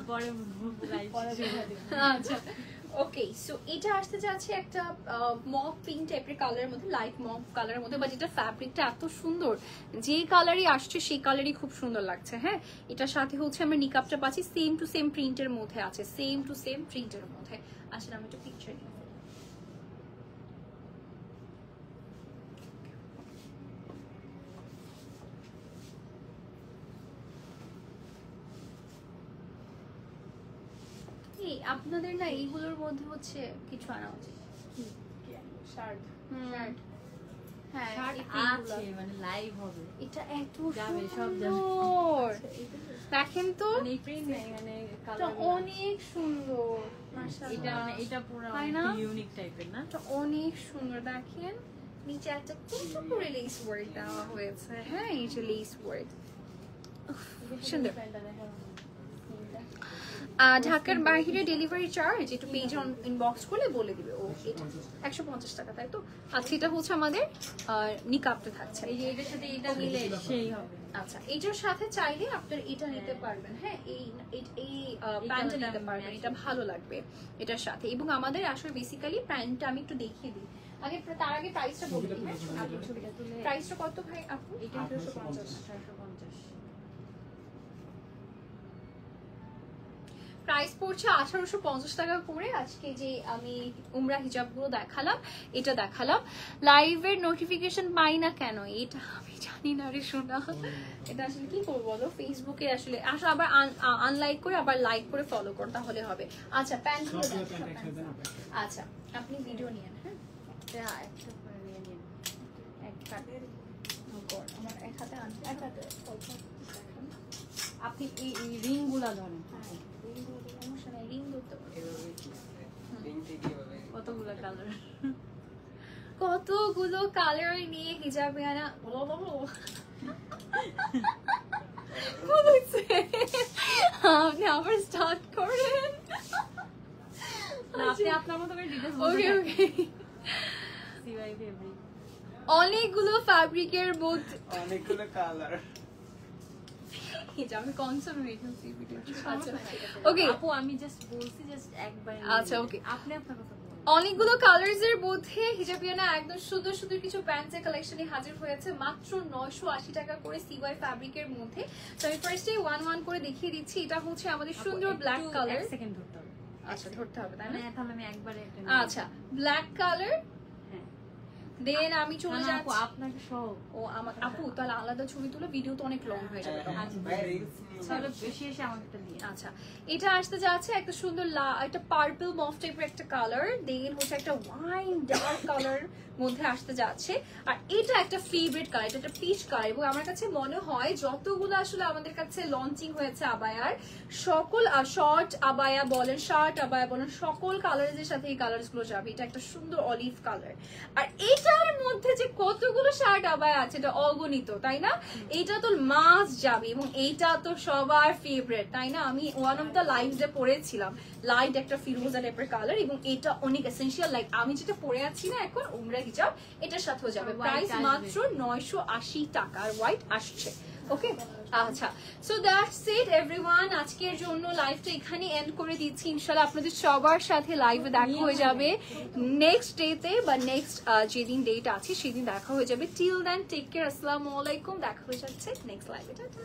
পরে লাইভ আচ্ছা ওকে, সো এটা আসতে যাচ্ছে একটা মক পিঙ্ক টাইপের কালারের মধ্যে, লাইট মক কালারের মধ্যে, বাট এটা ফ্যাব্রিকটা এত সুন্দর, যে কালারই আসছে সেই কালারই খুব সুন্দর লাগছে। হ্যাঁ এটার সাথে হচ্ছে আমরা নিকাপটা পাচ্ছি সেম টু সেম প্রিন্টের মধ্যে আছে, সেম টু সেম প্রিন্টের মধ্যে। আসলে আমি একটা পিকচার নিয়ে ফেলি। আপনাদের না এইগুলোর মধ্যে হচ্ছে কিছু আনা উচিত। শার্ট হ্যাঁ শার্ট এইগুলো। আছে মানে লাইভ হবে এটা এত যাবে, সব যাবে। সুন্দর দেখেন তো, মানে এই প্রিন্ট নেই মানে এটা কালার অনেক সুন্দর এটা মাশাআল্লাহ। মানে এটা পুরো তাই না? ইউনিক টাইপের না এটা অনেক সুন্দর দেখেন, নিচে একটা ছোট করে লেস ওয়ার্ক দেওয়া হয়েছে। হ্যাঁ এই যে লেস ওয়ার্ক সুন্দর। ঢাকার বাইরে ডেলিভারি চার্জ একটু পেজ ইনবক্স করলে বলে দিবে। ও এটা 150 টাকা, তাই তো? আচ্ছা এটা হচ্ছে আমাদের নিকাবটা থাকছে। এই যে এটার সাথে এটা মিলে সেই হবে। আচ্ছা এইটার সাথে চাইলে আপনার এটা নিতে পারবেন। হ্যাঁ এই প্যান্টটা নিতে পারবেন, এটা ভালো লাগবে এটার সাথে। এবং আমাদের আসলে বেসিক্যালি প্যান্টটা আমি একটু দেখিয়ে দিই আগে, তার আগে প্রাইসটা বলে দিই। আপনি ছবিটা তুলে প্রাইসটা কত ভাই আপু? এটা 1850 প্রাইস পড়ছে 1850 টাকা করে। আজকে যে আমি উমরা হিজাবগুলো দেখালাম, এটা দেখালাম, লাইভের নোটিফিকেশন পাই না কেন এটা আমি জানি না রে সোনা। এটা আসলে কি করবো বলো, ফেসবুকে আসলে আবার আনলাইক করে আবার লাইক করে ফলো করো তাহলে হবে। আচ্ছা প্যান্ট আচ্ছা আপনি ভিডিও নিয়েন। হ্যাঁ একটা করে নিয়ে নিন এক হাতে আমার এক হাতে আনতে এক হাতে দেখান। আপনি এই রিং গুলা ধরেন সমস্যা নাই, রিং ধরতে পারবো। কতগুলো কালার কতগুলো কালার নিয়ে হিজাবে আনা আপনি আবার স্টার্ট করেন। আপনি আপনার মতো করে ডিটেইলস ওকে বলুন। ওকে সিওয়াই ফেব্রিক অনেকগুলো ফ্যাব্রিকের মধ্যে অনেকগুলো কালার। আমি কনসেন্ট্রেশন সি ভিডিও। আচ্ছা ওকে ওকে আপু আমি জাস্ট বলছি জাস্ট একবার আচ্ছা, okay. আপনি আপনার কথা বলুন। অনেকগুলো কালার্স এর মধ্যে হিজাবিয়ানা একদম সুন্দর সুন্দর কিছু প্যান্টসের কালেকশনে হাজির হয়েছে মাত্র 980 টাকা করে সিওয়াই ফ্যাব্রিকের মধ্যে। তো আমি ফার্স্টে 1 করে দেখিয়ে দিচ্ছি। এটা হচ্ছে আমাদের সুন্দর ব্ল্যাক কালার। এক সেকেন্ড ধরতে হবে। আচ্ছা ধরতে হবে তাই না? মানে তাহলে আমি একবারে একটা আচ্ছা ব্ল্যাক কালার। হ্যাঁ দেন আমি চলে না, আপু যাচ্ছি। আপনাকে সহ ও আমার আপু তাহলে আলাদা ছবি তুলে, ভিডিও তো অনেক লং হয়ে যাবে তখন। তাহলে বেশি এসে আমাকে একটা দিয়ে আচ্ছা এটা আসতে যাচ্ছে একটা সুন্দর একটা পার্পল মফ টাইপের একটা কালার, দেন হচ্ছে একটা ওয়াইন ডার্ক কালার মধ্যে আসতে যাচ্ছে। আর এটা একটা ফেভারিট কালার, এটা একটা পিচ কালার। এবং আমার কাছে মনে হয় যতগুলো আসলে আমাদের কাছে লঞ্চিং হয়েছে আবায়ার, সকল শর্ট আবায়া বলেন, শার্ট আবায়া বলেন, সকল কালারের সাথে এই কালার গুলো যাবে। এটা একটা সুন্দর অলিভ কালার। আর এটার মধ্যে যে কতগুলো শার্ট আবায়া আছে এটা অগণিত, তাই না? এটা তো মাস যাবে এবং এইটা তো সবার ফেভারিট, তাই না? আমি ওয়ান অফ দ্য লাইভস যে পরেছিলাম, লাইট একটা ফিরোজা টাইপের কালার এবং এটা অনেক এসেনশিয়াল। লাইক আমি যেটা পরে আছি না এখন উমরা হিজাব, এটার সাথেও যাবে। white প্রাইস আসবে। মাত্র 980 টাকা। আর হোয়াইট আসছে। ওকে আচ্ছা সো দ্যাটস ইট এভরিওয়ান। আজকের জন্য লাইভটা এখানে এন্ড করে দিচ্ছি। ইনশাআল্লাহ আপনাদের সবার সাথে লাইভে দেখা হয়ে যাবে নেক্সট ডেতে বা নেক্সট যেদিন ডেট আছে সেদিন দেখা হয়ে যাবে। টিল দেন টেক কেয়ার, আসসালামু আলাইকুম। দেখা হয়ে যাচ্ছে নেক্সট লাইভে। টাটা।